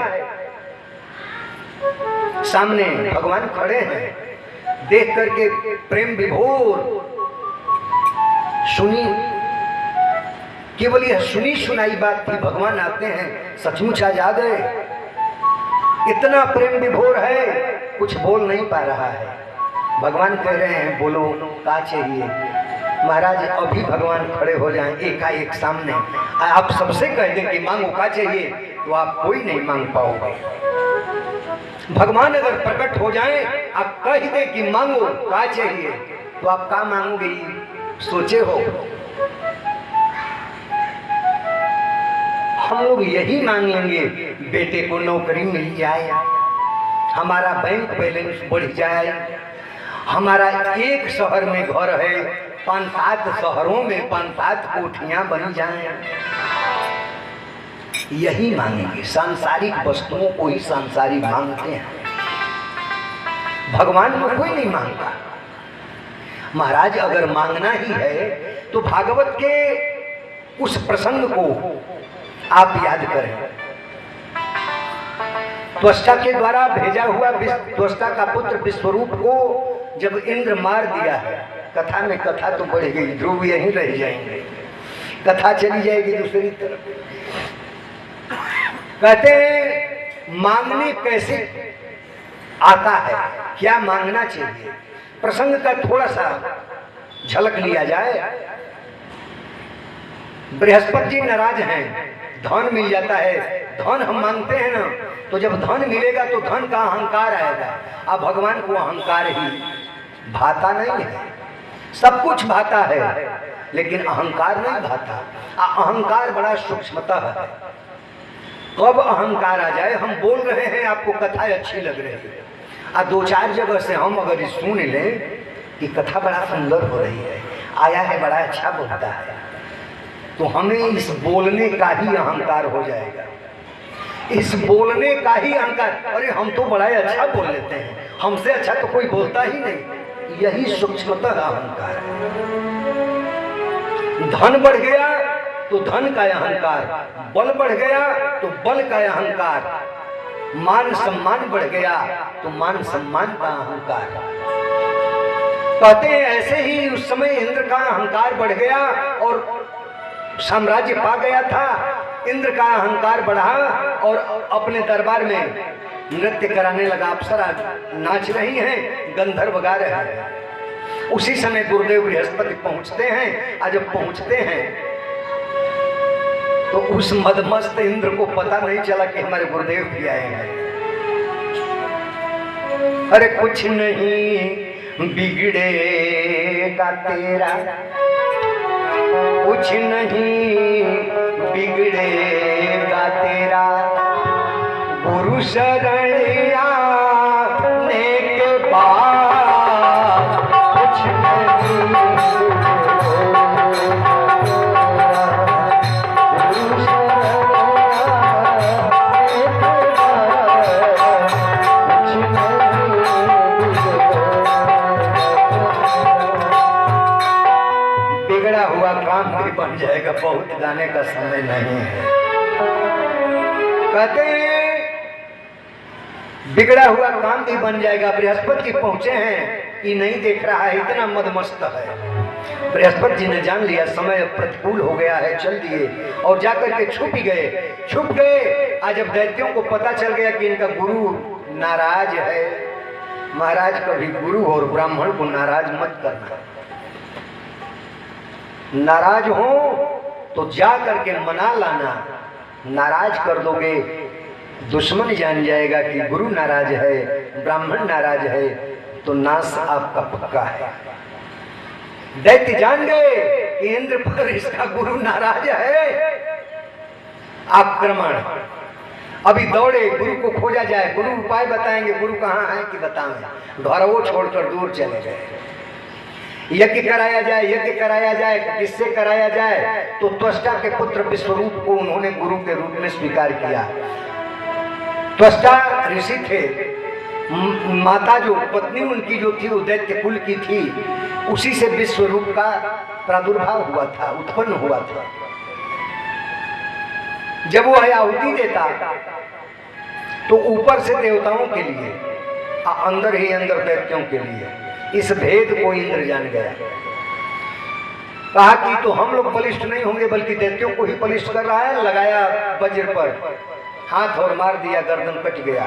सामने भगवान खड़े हैं। देख करके प्रेम विभोर सुनी केवल यह सुनी सुनाई बात थी, भगवान आते हैं सचमुच आज आ गए। इतना प्रेम विभोर है, कुछ बोल नहीं पा रहा है। भगवान कह रहे हैं बोलो क्या चाहिए। महाराज अभी भगवान खड़े हो जाएं एकाएक सामने, आप सबसे कह दें कि मांगो क्या चाहिए, तो आप कोई नहीं मांग पाओगे। भगवान अगर प्रकट हो जाएं, आप कह दें कि मांगो क्या चाहिए, तो आप क्या मांगोगे सोचे हो। हम लोग यही मांग लेंगे, बेटे को नौकरी मिल जाए, हमारा बैंक बैलेंस बढ़ जाए, हमारा एक शहर में घर है, 5-7 शहरों में 5-7 कोठियां बन जाएं। यही मांगेंगे, सांसारिक वस्तुओं को ही सांसारिक मांगते हैं, भगवान को कोई नहीं मांगता। महाराज अगर मांगना ही है तो भागवत के उस प्रसंग को आप याद करें। त्वष्टा के द्वारा भेजा हुआ त्वष्टा का पुत्र विश्वरूप को जब इंद्र मार दिया है, कथा में कथा तो बढ़ गई, ध्रुव यहीं रह जाएंगे, कथा चली जाएगी दूसरी तरफ। कहते हैं मांगने कैसे आता है, क्या मांगना चाहिए, प्रसंग का थोड़ा सा झलक लिया जाए। बृहस्पति जी नाराज हैं, धन मिल जाता है, धन हम मांगते हैं ना, तो जब धन मिलेगा तो धन का अहंकार आएगा। अब भगवान को अहंकार ही भाता नहीं है, सब कुछ भाता है लेकिन अहंकार नहीं भाता। अहंकार बड़ा सूक्ष्मता है, कब अहंकार आ जाए। हम बोल रहे हैं, आपको कथा अच्छी लग रही है, 2-4 जगह से हम अगर सुन लें कि कथा बड़ा सुंदर हो रही है, आया है बड़ा अच्छा बोलता है, तो हमें इस बोलने का ही अहंकार हो जाएगा, इस बोलने का ही अहंकार। अरे हम तो बड़ा अच्छा बोल लेते हैं, हमसे अच्छा तो कोई बोलता ही नहीं। यही सूक्ष्मता अहंकार है। धन बढ़ गया तो धन का अहंकार, बल बढ़ गया तो बल का अहंकार, मान सम्मान बढ़ गया तो मान सम्मान का अहंकार। कहते हैं ऐसे ही उस समय इंद्र का अहंकार बढ़ गया और साम्राज्य पा गया था। इंद्र का अहंकार बढ़ा और अपने दरबार में नृत्य कराने लगा, अप्सरा नाच रही हैं, गंधर्व गा रहे हैं। उसी समय गुरुदेव बृहस्पति पहुंचते हैं, और जब पहुंचते हैं तो उस मदमस्त इंद्र को पता नहीं चला कि हमारे गुरुदेव भी आए हैं। अरे कुछ नहीं बिगड़ेगा तेरा, कुछ नहीं बिगड़ेगा तेरा, गुरु शरण आने के बाद कुछ नहीं बन जाएगा, बहुत गाने का समय नहीं है। कहते हैं बिगड़ा हुआ काम भी बन जाएगा। बृहस्पति जी पहुंचे हैं, ये नहीं देख रहा है, इतना मदमस्त है। बृहस्पति जी ने जान लिया समय प्रतिकूल हो गया है, चल दिए और जाकर के छुप गए। आज जब दैत्यों को पता चल गया कि इनका गुरु नाराज है, महाराज कभी गुरु और ब्राह्मण को नाराज मत करना। नाराज हो तो जा करके मना लाना, नाराज कर दोगे दुश्मन जान जाएगा कि गुरु नाराज है, ब्राह्मण नाराज है, तो नाश आपका पक्का है। दैत्य जान गए कि इंद्र पर इसका गुरु नाराज है, आक्रमण। अभी दौड़े, गुरु को खोजा जाए, गुरु उपाय बताएंगे, गुरु कहाँ है कि बताएं, घरों छोड़कर दूर चले गए। यज्ञ कराया जाए, किससे कराया जाए, तो त्वष्टा के पुत्र विश्वरूप को उन्होंने गुरु के रूप में स्वीकार किया। त्वष्टा ऋषि थे, माता जो पत्नी उनकी जो थी वो दैत्य कुल की थी, उसी से विश्वरूप का प्रादुर्भाव हुआ था, उत्पन्न हुआ था। जब वो आहुति देता तो ऊपर से देवताओं के लिए, अंदर ही अंदर दैत्यों के लिए। इस भेद को इंद्र जान गया। कहा कि तो हम लोग बलिष्ठ नहीं होंगे बल्कि दैत्यों को ही बलिष्ठ कर रहा है। लगाया वज्र पर हाथ और मार दिया, गर्दन कट गया।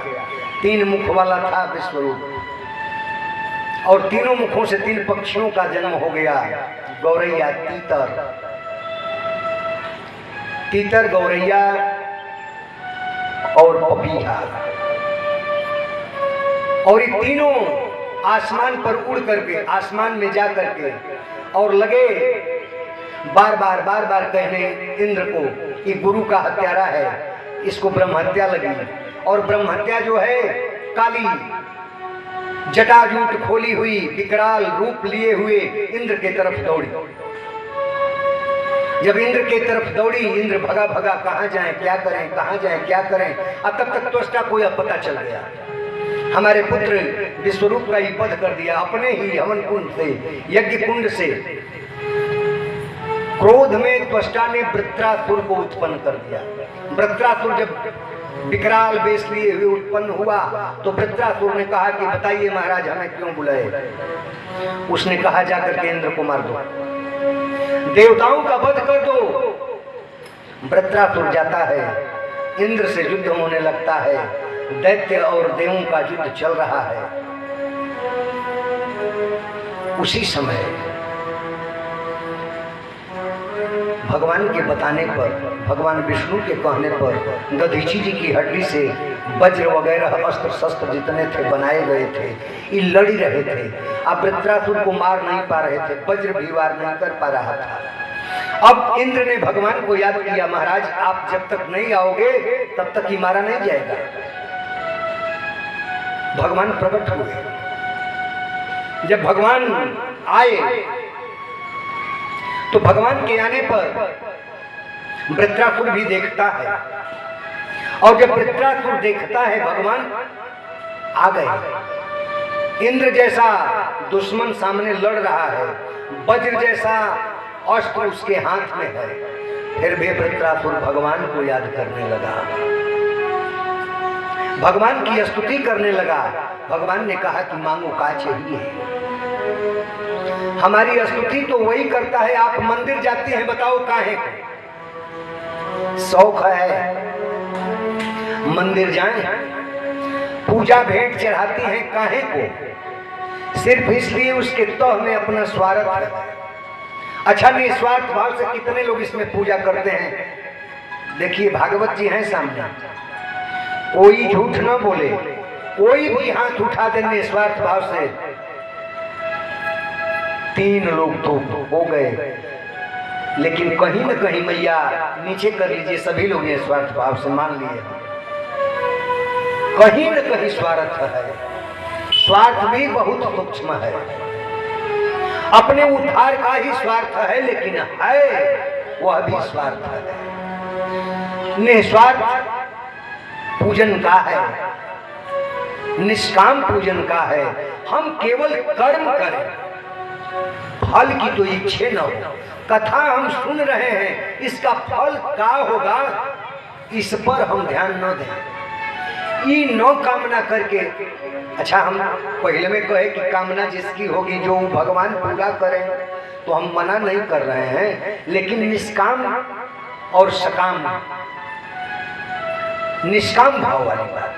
3 मुख वाला था विश्वरूप और तीनों मुखों से 3 पक्षियों का जन्म हो गया। गौरैया, तीतर, गौरैया और पपीहा। और ये तीनों आसमान पर उड़ करके, आसमान में जा करके और लगे बार बार कहने इंद्र को कि गुरु का हत्यारा है, इसको ब्रह्म हत्या लगी। और ब्रह्म हत्या जो है काली जटाजूट खोली हुई विकराल रूप लिए हुए इंद्र के तरफ दौड़ी। जब इंद्र के तरफ दौड़ी, इंद्र भगा कहाँ जाए क्या करें, कहाँ जाए क्या करें। अब तब तक त्वष्टा को यह पता चल गया, हमारे पुत्र विश्वरूप का ही वध कर दिया अपने ही हवन कुंड से, यज्ञ कुंड से। क्रोध में त्वष्टा ने वृत्रासुर को उत्पन्न कर दिया। वृत्रासुर जब विकराल वेश लिए हुए उत्पन्न हुआ तो वृत्रासुर ने कहा कि बताइए महाराज हमें क्यों बुलाए। उसने कहा जाकर के इंद्र को मार दो, देवताओं का वध कर दो। वृत्रासुर जाता है, इंद्र से युद्ध होने लगता है, दैत्य और देवों का युद्ध चल रहा है। उसी समय भगवान के बताने पर, भगवान विष्णु के कहने पर दधीची जी की हड्डी से वज्र वगैरह अस्त्र शस्त्र जितने थे बनाए गए थे, ये लड़ी रहे थे। अब वृत्रासुर को मार नहीं पा रहे थे, वज्र भी वार नहीं कर पा रहा था। अब इंद्र ने भगवान को याद किया, महाराज आप जब तक नहीं आओगे तब तक ही मारा नहीं जाएगा। भगवान प्रकट हुए। जब भगवान आए तो भगवान के आने पर वृत्रासुर भी देखता है, और जब वृत्रासुर देखता है भगवान आ गए। इंद्र जैसा दुश्मन सामने लड़ रहा है, वज्र जैसा अस्त्र उसके हाथ में है, फिर भी वृत्रासुर भगवान को याद करने लगा, भगवान की स्तुति करने लगा। भगवान ने कहा कि मांगो क्या चाहिए। हमारी स्तुति तो वही करता है, आप मंदिर जाते हैं बताओ काहे को? शौक है मंदिर जाएं, पूजा भेंट चढ़ाती हैं काहे को? सिर्फ इसलिए उसके तह में अपना स्वार्थ है। अच्छा निस्वार्थ भाव से कितने लोग इसमें पूजा करते हैं। देखिए भागवत जी हैं सामने, कोई झूठ न बोले, कोई भी हाथ उठा दे निस्वार्थ भाव से, 3 लोग तो हो गए। लेकिन कहीं न कहीं मैया नीचे कर लीजिए, सभी लोग निस्वार्थ भाव से मान लिए, कहीं न कहीं स्वार्थ है। स्वार्थ भी बहुत सूक्ष्म है, अपने उद्धार का ही स्वार्थ है, लेकिन है वह भी स्वार्थ है। निस्वार्थ पूजन का है, निष्काम पूजन का है। हम केवल कर्म करें, फल की तो इच्छा न हो। कथा हम सुन रहे हैं, इसका फल क्या होगा इस पर हम ध्यान न दें, ये न कामना करके। अच्छा हम पहले में कहे कि कामना जिसकी होगी जो भगवान पूरा करें, तो हम मना नहीं कर रहे हैं, लेकिन निष्काम और सकाम, निष्काम भाव वाली बात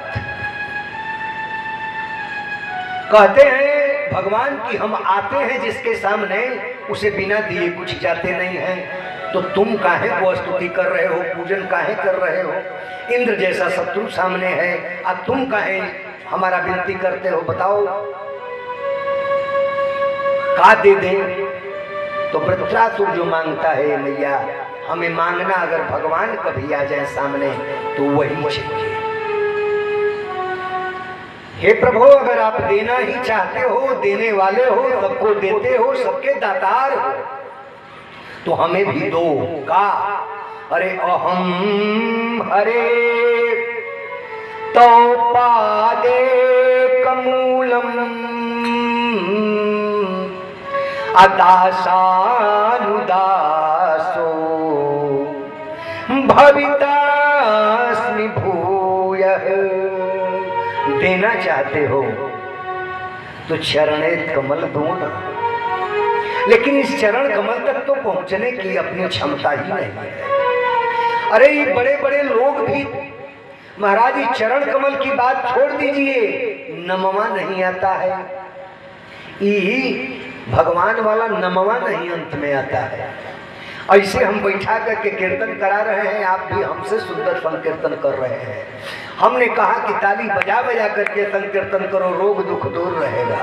कहते हैं। भगवान की हम आते हैं जिसके सामने, उसे बिना दिए कुछ जाते नहीं हैं। तो तुम काहे को स्तुति कर रहे हो, पूजन काहे कर रहे हो? इंद्र जैसा शत्रु सामने है, अब तुम काहे हमारा विनती करते हो? बताओ का दे दें? तो वृत्रासुर जो मांगता है मैया, हमें मांगना अगर भगवान कभी आ जाए सामने तो वही चाहिए। हे प्रभु अगर आप देना ही चाहते हो, देने वाले हो, सबको देते हो, सबके दातार हो, तो हमें भी दो। का अरे अहम हरे तो पादे कमूलम अदासानुदासो भवितास्मि भूयः। देना चाहते हो तो चरणे कमल दो ना, लेकिन इस चरण कमल तक तो पहुंचने की अपनी क्षमता ही नहीं है। अरे ये बड़े बड़े लोग भी महाराज इस चरण कमल की बात छोड़ दीजिए, नमवा नहीं आता है, ये भगवान वाला नमवा नहीं अंत में आता है। ऐसे हम बैठा करके कीर्तन करा रहे हैं, आप भी हमसे सुंदर संकीर्तन कर रहे हैं। हमने कहा कि ताली बजा बजा करके संकीर्तन करो, रोग दुख दूर रहेगा।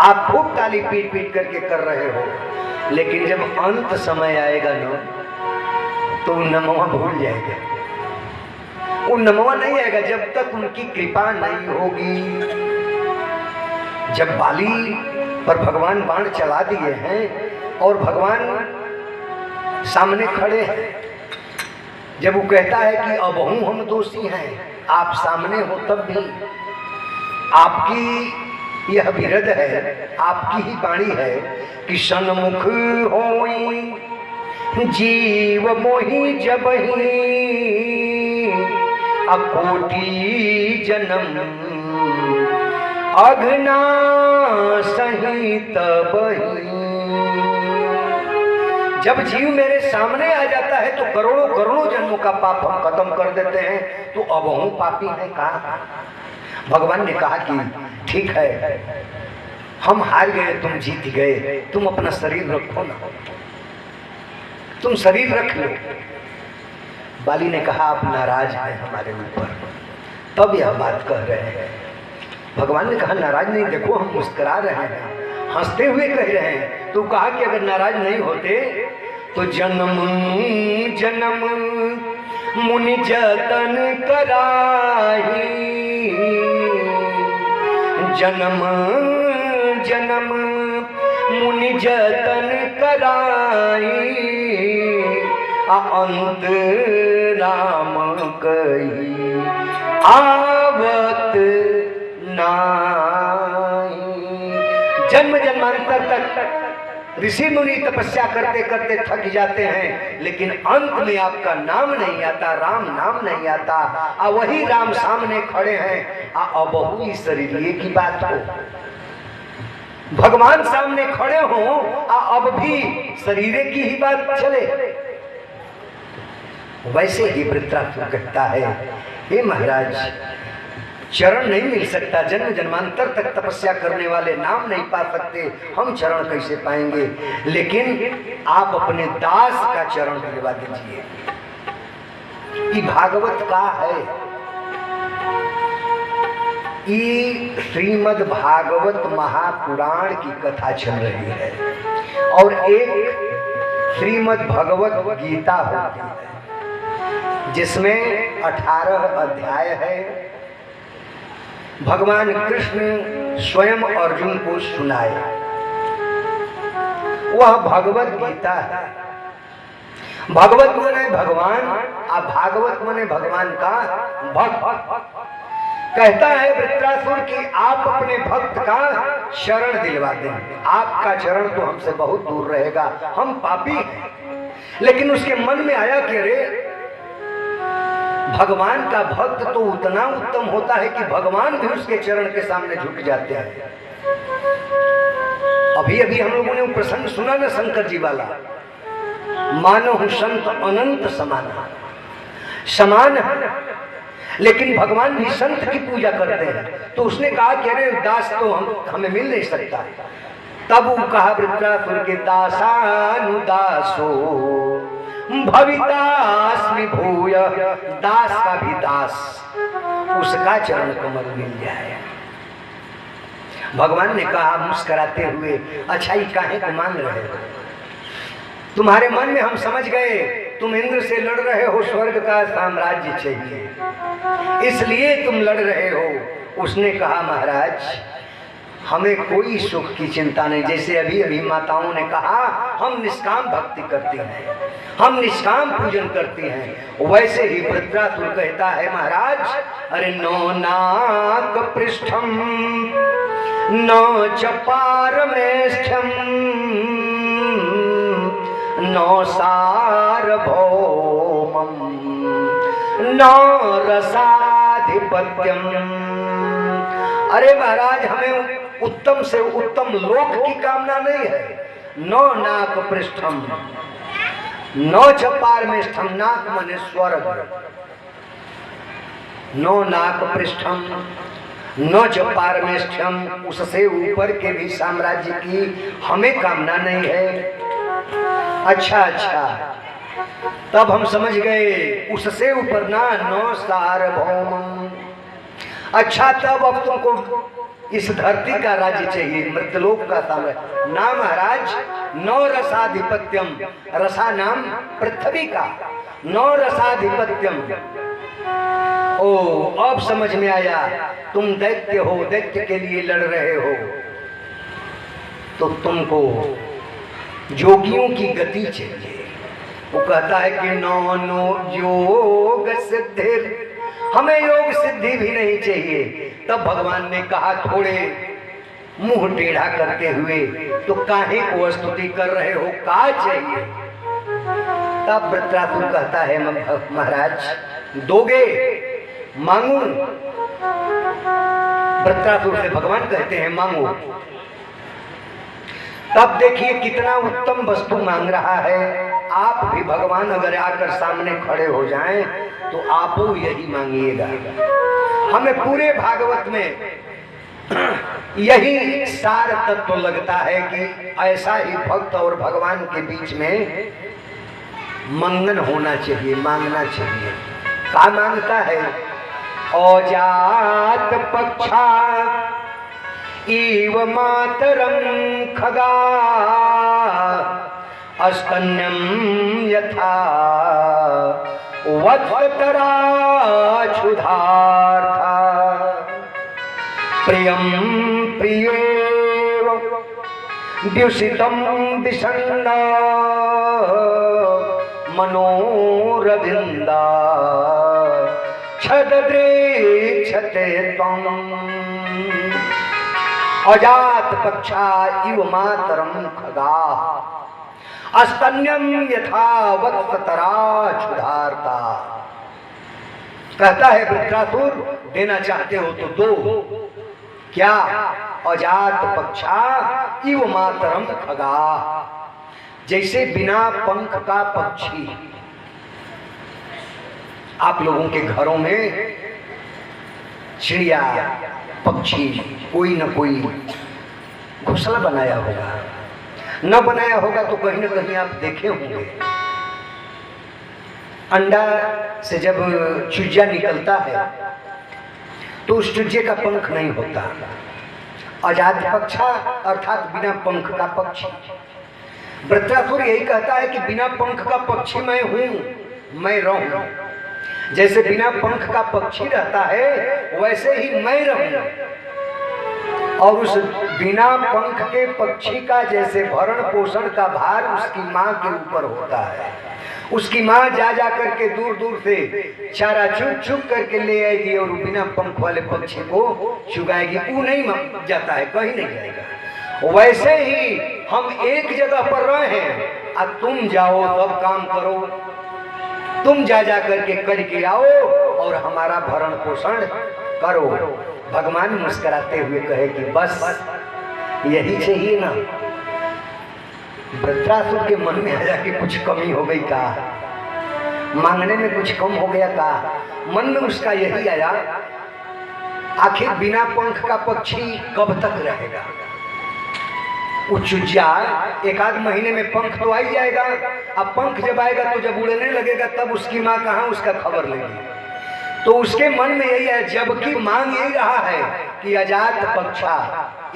आप खूब ताली पीट पीट करके कर रहे हो, लेकिन जब अंत समय आएगा ना तो नमवा भूल जाएगा। वो नमवा नहीं आएगा जब तक उनकी कृपा नहीं होगी। जब बाली पर भगवान बाण चला दिए हैं और भगवान सामने खड़े हैं, जब वो कहता है कि अबहू हम दोषी हैं, आप सामने हो तब भी आपकी यह विरध है, आपकी ही वाणी है कि सन्मुख होई जीव मोहि जबहि अकोटि जन्म अघना सही तबहि। जब जीव मेरे सामने आ जाता है तो करोड़ों करोड़ों जन्मों का पाप हम खत्म कर देते हैं, तो अब हम पापी हैं कहा। भगवान ने कहा कि ठीक है, हम हार गए, तुम जीत गए, तुम अपना शरीर रखो ना, तुम शरीर रख लो। बाली ने कहा आप नाराज हैं हमारे ऊपर, तब यह बात कह रहे हैं। भगवान ने कहा नाराज नहीं, देखो हम मुस्कुरा रहे हैं, हंसते हुए कह रहे हैं। तो कहा कि अगर नाराज नहीं होते तो जन्म जन्म मुनि जतन कराही, जन्म जन्म मुनि जतन कराही अंत राम कही आवत नाई। जन्म जन्मांतर तक ऋषि मुनि तपस्या करते करते थक जाते हैं, लेकिन अंत में आपका नाम नहीं आता, राम नाम नहीं आता। वही राम सामने खड़े हैं। अब बहु शरीर की बात हो, भगवान सामने खड़े हो, अब भी शरीर की ही बात चले। वैसे ही वृत्रासुर कहता है, हे महाराज चरण नहीं मिल सकता, जन्म जन्मांतर तक तपस्या करने वाले नाम नहीं पा सकते, हम चरण कैसे पाएंगे। लेकिन आप अपने दास का चरण दिलवा दीजिए। ये भागवत का है, ये श्रीमद् भागवत महापुराण की कथा चल रही है और एक श्रीमद् भगवत गीता होती है जिसमें 18 अध्याय है। भगवान कृष्ण स्वयं अर्जुन को सुनाए, वह भगवत गीता है। भगवत माने भगवान, और भागवत माने भगवान का भक्त। कहता है वृत्रासुर कि आप अपने भक्त का शरण दिलवा दें, आपका चरण तो हमसे बहुत दूर रहेगा, हम पापी हैं। लेकिन उसके मन में आया कि अरे भगवान का भक्त तो उतना उत्तम होता है कि भगवान भी उसके चरण के सामने झुक जाते हैं। अभी अभी हम लोगों ने वो प्रसंग सुना ना शंकर जी वाला, मानो संत अनंत समान है, लेकिन भगवान भी संत की पूजा करते हैं। तो उसने कहा कि अरे दास तो हमें मिल नहीं सकता। तब वो कहा वृत्रासुर के दासानुदासो भवितास्मि भूय, दास का भी दास, उसका चरण कमल मिल जाए। भगवान ने कहा मुस्कुराते हुए, अच्छा ये काहे को मांग रहे हो? तुम्हारे मन में हम समझ गए, तुम इंद्र से लड़ रहे हो, स्वर्ग का साम्राज्य चाहिए, इसलिए तुम लड़ रहे हो। उसने कहा महाराज हमें कोई सुख की चिंता नहीं। जैसे अभी अभी माताओं ने कहा हम निष्काम भक्ति करते हैं, हम निष्काम पूजन करते हैं, वैसे ही वृत्रासुर कहता है महाराज अरे नो नाक पृष्ठम न च पारमेष्ठ्यम न सार्वभौमम् न रसाधिपत्यम। अरे महाराज हमें उत्तम से उत्तम लोक की कामना नहीं है, नौ नाक पृष्ठम नौ चपार में स्थम, नाक मने स्वर्ग, नौ नाक पृष्ठम नौ चपार में स्थम, उससे ऊपर के भी साम्राज्य की हमें कामना नहीं है। अच्छा अच्छा, तब हम समझ गए उससे ऊपर ना, नौ सार्वभौम। अच्छा, तब अब तुमको इस धरती का राज्य चाहिए, मृतलोक का साम्राज्य ना महाराज। नौ रसाधिपत्यम, रसा नाम पृथ्वी का, नौ रसाधिपत्यम। ओ अब समझ में आया, तुम दैत्य हो, दैत्य के लिए लड़ रहे हो, तो तुमको योगियों की गति चाहिए। वो कहता है कि नौ नो योग सिद्धि, हमें योग सिद्धि भी नहीं चाहिए। तब भगवान ने कहा, थोड़े मुंह टेढ़ा करते हुए, तो काहे को स्तुति कर रहे हो, का चाहिए? तब वृत्रासुर कहता है, महाराज दोगे, मांगू। वृत्रासुर से भगवान कहते हैं मांगो। तब देखिए कितना उत्तम वस्तु मांग रहा है। आप भी भगवान अगर आकर सामने खड़े हो जाएं तो आप यही मांगिएगा। हमें पूरे भागवत में यही सार तत्व लगता है कि ऐसा ही भक्त और भगवान के बीच में मंगन होना चाहिए, मांगना चाहिए। क्या मांगता है? औजात पक्षा इव मातरं खगा अस्तन्यम यथा वत्सतरा क्षुधार्था प्रियं प्रियेव द्युषितं विषण्णा मनोरविन्दा छदद्रेक्षते त्वम् अजात पक्षा इव मातरं खगा अस्तन्यम यथा वत्सतरा क्षुधार्ता। कहता है वृत्रासुर, देना चाहते हो तो दो। क्या? अजात पक्षा इव मातरम खगा, जैसे बिना पंख का पक्षी। आप लोगों के घरों में चिड़िया पक्षी कोई न कोई घोंसला बनाया होगा, न बनाया होगा तो कहीं न कहीं आप देखे होंगे। अंडा से जब चूजा निकलता है तो उस चूजे का पंख नहीं होता। अजात पक्षा अर्थात बिना पंख का पक्षी। वृत्रासुर यही कहता है कि बिना पंख का पक्षी मैं हूं, मैं रहूं। जैसे बिना पंख का पक्षी रहता है वैसे ही मैं रहूं। और उस बिना पंख के पक्षी का जैसे भरण पोषण का भार उसकी माँ के ऊपर होता है। उसकी माँ जा जा करके दूर दूर से चारा चुग चुग करके ले आएगी और बिना पंख वाले पक्षी को चुगाएगी। वो नहीं जाता है, कहीं नहीं जाएगा। वैसे ही हम एक जगह पर रहे हैं, अब तुम जाओ तब काम करो, तुम जा जा करके करके आओ और हमारा भरण पोषण करो। भगवान मुस्कुराते हुए कहे कि बस यही चाहिए ना। वृत्रासुर के मन में आया कि कुछ कमी हो गई का, मांगने में कुछ कम हो गया का। मन में उसका यही आया, आखिर बिना पंख का पक्षी कब तक रहेगा? वो चुजिया एक आध महीने में पंख तो आ ही जाएगा। अब पंख जब आएगा तो जब उड़ने लगेगा तब उसकी माँ कहाँ उसका खबर लेगी। तो उसके मन में यही है, जबकि मांग यही रहा है कि अजात पक्षा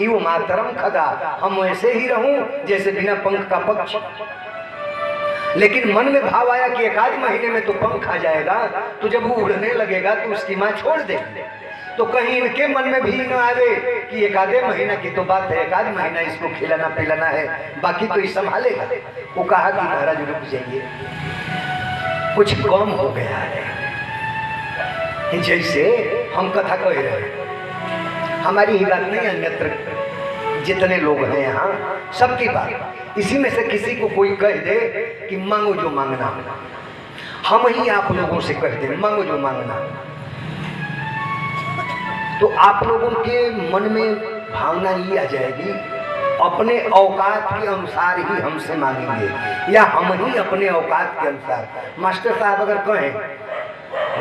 इव मातरम खगा, हम वैसे ही रहूं जैसे बिना पंख का पक्षी। लेकिन मन में भाव आया कि एक आध महीने में तो पंख आ जाएगा, तो जब वो उड़ने लगेगा तो उसकी माँ छोड़ देगी। तो कहीं इनके मन में भी न आवे कि एक आधे महीना की तो बात है, एक आध महीना इसको खिलाना पिलाना है, बाकी तो ये संभालेगा। वो कहा कि महाराज रुक जाइए, कुछ कम हो गया है। जैसे हम कथा कह रहे हैं, हमारी ही बात नहीं, अन्यत्र जितने लोग हैं यहाँ सबकी बात। इसी में से किसी को कोई कह दे कि मांगो जो मांगना, हम ही आप लोगों से कह दे मांगो जो मांगना, तो आप लोगों के मन में भावना ये आ जाएगी अपने औकात के अनुसार ही हमसे मांगेंगे, या हम ही अपने औकात के अनुसार। मास्टर साहब अगर कहें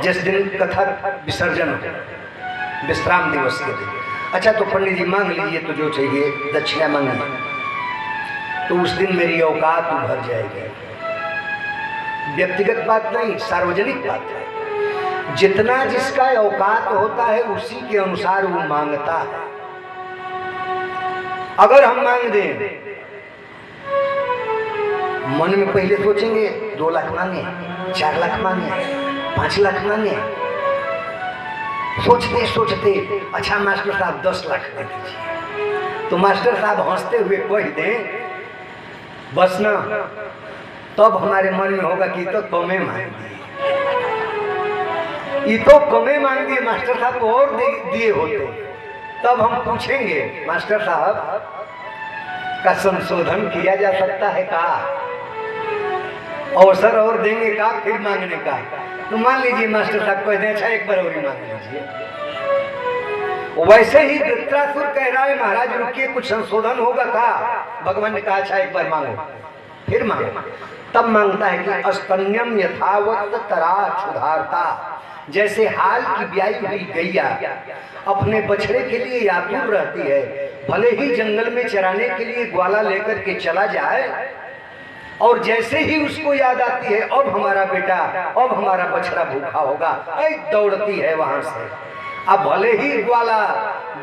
जिस दिन कथा विसर्जन हो, विश्राम दिवस के दिन, अच्छा तो पंडित जी मांग लीजिए तो जो चाहिए दक्षिणा मांगिए, तो उस दिन मेरी औकात उभर जाएगी। व्यक्तिगत बात नहीं, सार्वजनिक बात है। जितना जिसका औकात होता है उसी के अनुसार वो मांगता है। अगर हम मांग दें, मन में पहले सोचेंगे 2 लाख मांगे, 4 लाख मांगे, 5 लाख मांगे, सोचते सोचते अच्छा मास्टर साहब 10 लाख दे दीजिए, तो मास्टर साहब हंसते हुए कह दें बस ना, तब हमारे मन में होगा कि तो कमे मांग दिए, ये तो कमे मांग दिए, मास्टर साहब को और दिए होते। तब हम पूछेंगे मास्टर साहब का संशोधन किया जा सकता है का, अवसर और देंगे का फिर मांगने का। तो मान लीजिए मास्टर साहब कहते हैं अच्छा एक बार और मांग लीजिए। वैसे ही वृत्रासुर कह रहा है महाराज रुकिए कुछ संशोधन होगा का। भगवान ने कहा अच्छा एक बार मांगो, फिर मांगो। तब मांगता है कि अस्तन्यम यथावत तरा क्षुधारता, जैसे हाल की ब्याई हुई गैया अपने बछड़े के लिए आतुर रहती है, भले ही जंगल में चराने के लिए ग्वाला लेकर के चला जाए, और जैसे ही उसको याद आती है अब हमारा बेटा, अब हमारा बछड़ा भूखा होगा, दौड़ती है वहां से। अब भले ही ग्वाला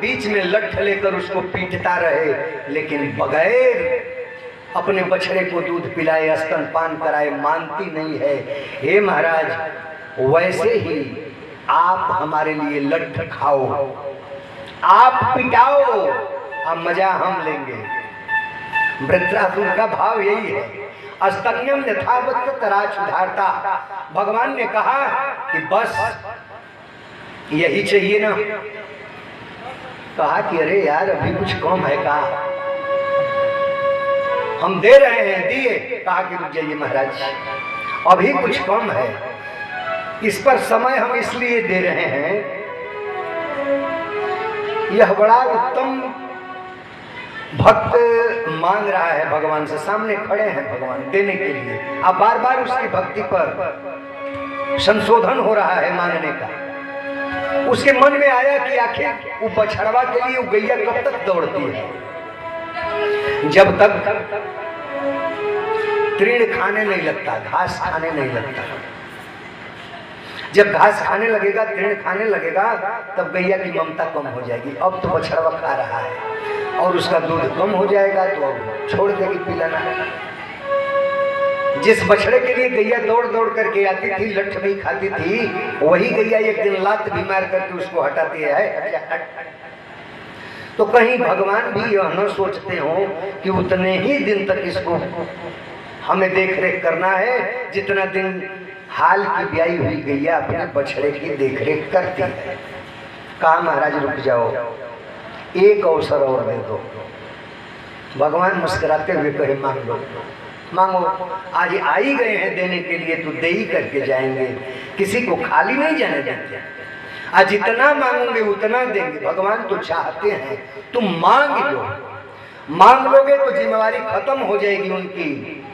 बीच में लठ लेकर उसको पीटता रहे, लेकिन बगैर अपने बछड़े को दूध पिलाए, स्तनपान कराए मानती नहीं है। हे महाराज वैसे ही आप हमारे लिए लठ खाओ, आप पिटाओ, अब मजा हम लेंगे। वृत्रासुर का भाव यही है, अस्तन्यम यथावत तरा क्षुधारता। भगवान ने कहा कि बस यही चाहिए ना। कहा कि अरे यार अभी कुछ कम है का, हम दे रहे हैं, दिए। कहा कि रुक जाइए महाराज अभी कुछ कम है, इस पर समय हम इसलिए दे रहे हैं, यह बड़ा उत्तम भक्त मांग रहा है भगवान से, सामने खड़े हैं भगवान देने के लिए। अब बार बार उसकी भक्ति पर संशोधन हो रहा है मांगने का। उसके मन में आया कि आखिर वो बछड़वा के लिए वो गैया कब तक दौड़ती है, जब तक तृण खाने नहीं लगता, घास खाने नहीं लगता। जब घास खाने लगेगा, तृण खाने लगेगा, तब गैया की ममता कम हो जाएगी। अब तो बछड़वा खा रहा है और उसका दूध कम हो जाएगा, तो अब छोड़ देगी पिलाना। जिस बछड़े के लिए गैया दौड़ दौड़ करके आती थी, लठ भी खाती थी, वही गैया एक दिन लात भी मार करके उसको हटाती है। तो कहीं भगवान भी यह न सोचते हो कि उतने ही दिन तक इसको हमें देख रेख करना है जितना दिन हाल की ब्याई हुई गैया अपने बछड़े की देख रेख करती है। कहा महाराज रुक जाओ, एक अवसर और दे दो। भगवान मुस्कुराते हुए कहे मांग लो, मांगो, आज आई गए हैं देने के लिए तो दे ही करके जाएंगे, किसी को खाली नहीं जाने देते। आज जितना मांगोगे उतना देंगे। भगवान तो चाहते हैं तुम मांग लो, मांग लोगे तो जिम्मेवारी खत्म हो जाएगी उनकी।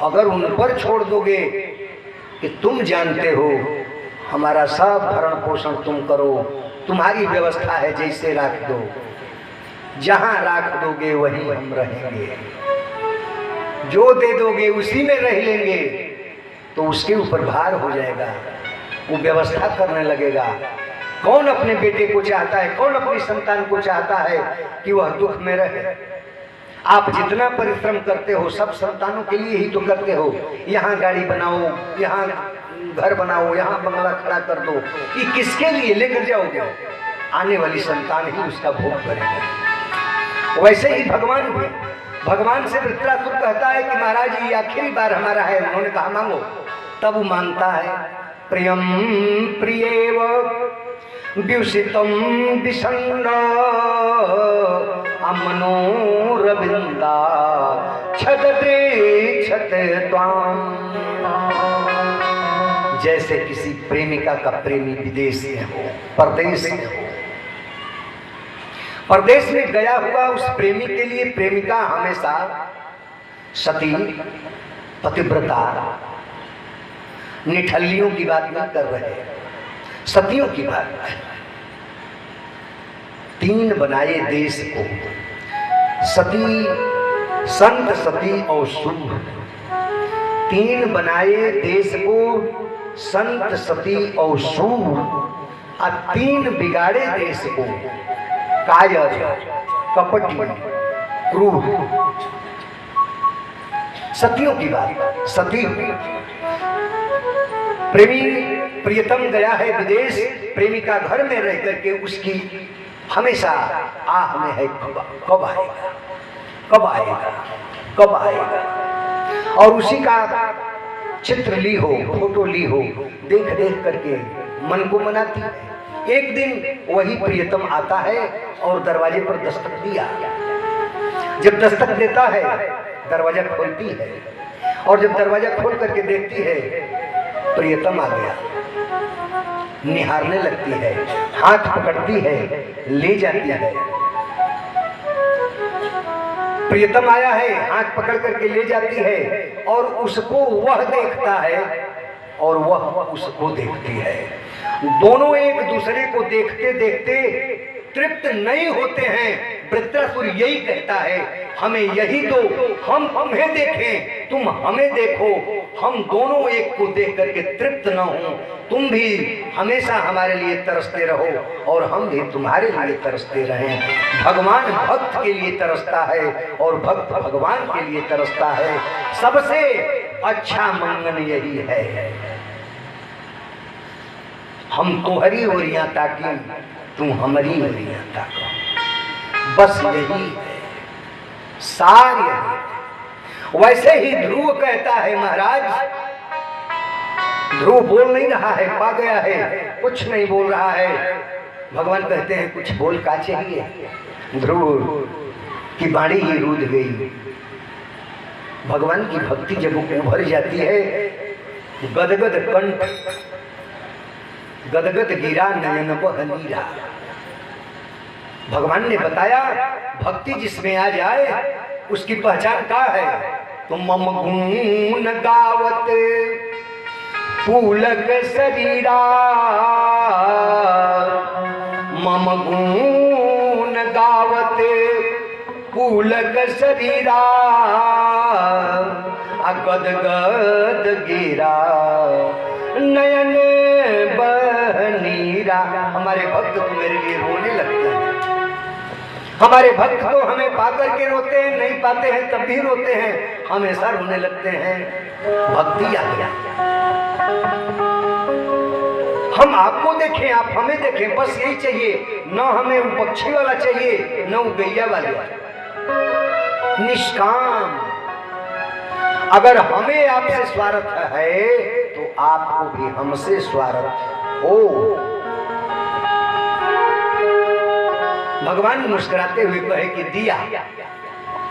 अगर उन पर छोड़ दोगे कि तुम जानते हो हमारा सब भरण पोषण तुम करो, तुम्हारी व्यवस्था है, जैसे राख दो, जहां राख दोगे वहीं हम रहेंगे, जो दे दोगे उसी में रह लेंगे, तो उसके ऊपर भार हो जाएगा, वो व्यवस्था करने लगेगा। कौन अपने बेटे को चाहता है, कौन अपनी संतान को चाहता है कि वह दुख में रहे। आप जितना परिश्रम करते हो सब संतानों के लिए ही तो करते हो। यहाँ गाड़ी बनाओ, यहाँ घर बनाओ, यहाँ बंगला खड़ा कर दो, ये किसके लिए लेकर जाओगे? आने वाली संतान ही उसका भोग करेगा। वैसे ही भगवान भी, भगवान से वृत्रासुर कहता है कि महाराज ये आखिरी बार हमारा है। उन्होंने कहा मांगो। तब वो मांगता है, प्रियम प्रियेव व्युषितम विषण्ण मनोरविंदा छदते छत त्वाम। जैसे किसी प्रेमिका का प्रेमी विदेश में हो, परदेश में हो, परदेश में गया हुआ उस प्रेमी के लिए प्रेमिका हमेशा सती, पतिव्रता, निठल्लियों की बात नहीं कर रहे, सतियों की बात। 3 बनाए देश को, सती, संत, सती और शुभ। 3 बनाए देश को, संत, सती और शुभ। और 3 बिगाड़े देश को, कायर, कपटी, क्रूर। सतियों की बात। सती प्रेमी प्रियतम गया है विदेश, प्रेमिका घर में रह करके उसकी हमेशा आह में है कब आएगा, कब आएगा, कब आएगा। और उसी का चित्र ली हो, फोटो ली हो, देख देख करके मन को मनाती है। एक दिन वही प्रियतम आता है और दरवाजे पर दस्तक दिया। जब दस्तक देता है दरवाजा खोलती है, और जब दरवाजा खोल करके देखती है प्रियतम आ गया। निहारने लगती है, हाथ पकड़ती है, ले जाती है। प्रियतम आया है, हाथ पकड़ करके ले जाती है, और उसको वह देखता है और वह उसको देखती है। दोनों एक दूसरे को देखते देखते तृप्त नहीं होते हैं। वृत्रासुर यही कहता है, हमें यही दो, हम तुम्हें देखें, तुम हमें देखो, हम दोनों एक को देख करके तृप्त न हो। तुम भी हमेशा हमारे लिए तरसते रहो और हम भी तुम्हारे लिए तरसते रहें। भगवान भक्त के लिए तरसता है और भक्त भगवान के लिए तरसता है। सबसे अच्छा मंगन यही है, हम तुम्हारी ओरियां ताकी, तू हमारी ओरियां ताको। बस यही है, सार यही। वैसे ही ध्रुव कहता है, महाराज ध्रुव बोल नहीं रहा है, पा गया है, कुछ नहीं बोल रहा है। भगवान कहते हैं कुछ बोल का चाहिए। ध्रुव की वाणी ही रूठ गई। भगवान की भक्ति जब उभर जाती है, गदगद कंठ, गदगद गिरा नयन बह नीरा। भगवान ने बताया भक्ति जिसमें आ जाए उसकी पहचान क्या है। तुम मम गुण गावत फूलक शरीरा, मम गुण गावत फूलक शरीरा, गदगद गिरा नयन बहनीरा। हमारे भक्त तो मेरे लिए रोने लगते हैं। हमारे भक्त तो हमें पाकर के रोते हैं, नहीं पाते हैं तब भी रोते हैं, हमेशा रोने लगते हैं। भक्ति आ गया। हम आपको देखें, आप हमें देखें, बस यही चाहिए। न हमें वो पक्षी वाला चाहिए, न वो गैया वाला। निष्काम। अगर हमें आपसे स्वार्थ है तो आपको भी हमसे स्वार्थ हो। भगवान मुस्कुराते हुए कहे कि दिया,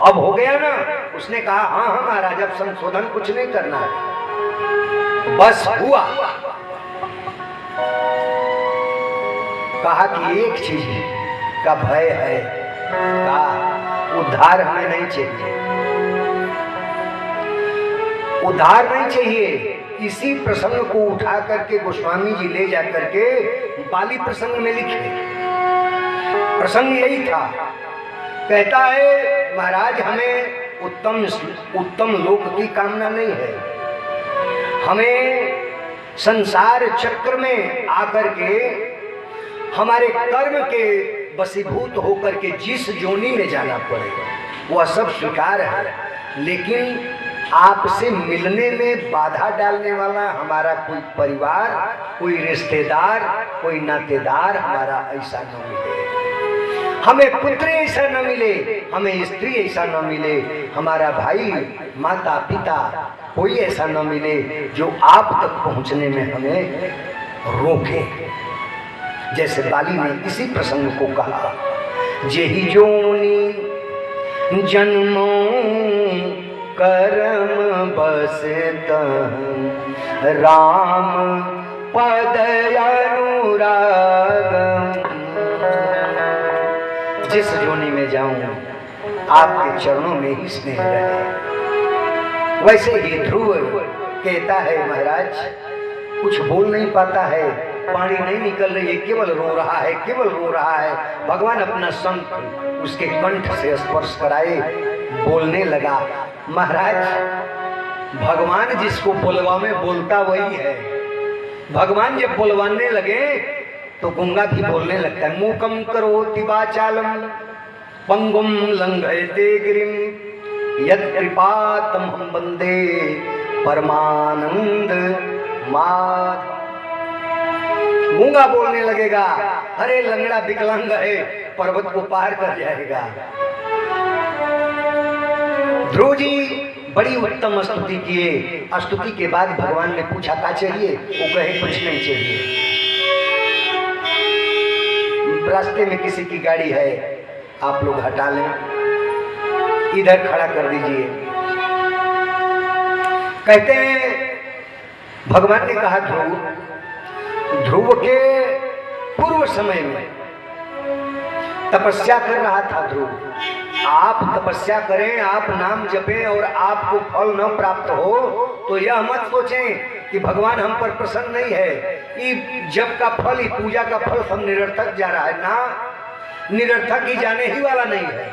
अब हो गया ना। उसने कहा हाँ हाँ महाराज, अब संशोधन कुछ नहीं करना है, बस हुआ। कहा कि एक चीज का भय है, कहा उद्धार हमें नहीं चाहिए, उद्धार नहीं चाहिए। इसी प्रसंग को उठा करके गोस्वामी जी ले जा करके बाली प्रसंग में लिखे। प्रसंग यही था। कहता है महाराज हमें उत्तम लोक की कामना नहीं है, हमें संसार चक्र में आकर के हमारे कर्म के वशीभूत होकर के जिस जोनी में जाना पड़ेगा वह सब स्वीकार है, लेकिन आपसे मिलने में बाधा डालने वाला हमारा कोई परिवार, कोई रिश्तेदार, कोई नातेदार हमारा ऐसा न मिले, हमें पुत्र ऐसा न मिले, हमें स्त्री ऐसा न मिले, हमारा भाई माता पिता कोई ऐसा न मिले जो आप तक पहुंचने में हमें रोके। जैसे बाली ने इसी प्रसंग को कहा, जेहि जोनी जन्मों कर्म बसत राम पद अनुराग, जिस जोनी में जाऊं आपके चरणों में ही स्नेह रहे। वैसे ही ध्रुव कहता है महाराज कुछ बोल नहीं पाता है, पानी नहीं निकल रही है, केवल रो रहा है, केवल रो रहा है। भगवान अपना शंख उसके कंठ से स्पर्श कराए, बोलने लगा। महाराज भगवान जिसको बुलवावे बोलता वही है। भगवान जब बुलवाने लगे तो गूंगा भी बोलने लगता है। मूकम करोति वाचालम पंगुम लंघयते गिरिम यत् कृपातमहं वंदे परमानंद माध। गूंगा बोलने लगेगा, अरे लंगड़ा विकलांग है, पर्वत को पार कर जाएगा। ध्रुव जी बड़ी उत्तम स्तुति किए। स्तुति के बाद भगवान ने पूछा क्या चाहिए? वो कहे कुछ नहीं चाहिए। रास्ते में किसी की गाड़ी है, आप लोग हटा लें, इधर खड़ा कर दीजिए। कहते हैं भगवान ने कहा ध्रुव के पूर्व समय में तपस्या कर रहा था ध्रुव। आप तपस्या करें, आप नाम जपें और आपको फल न प्राप्त हो तो यह मत सोचें कि भगवान हम पर प्रसन्न नहीं है। ये जप का फल, ये पूजा का फल सब निरर्थक जा रहा है ना, निरर्थक ही जाने ही वाला नहीं है।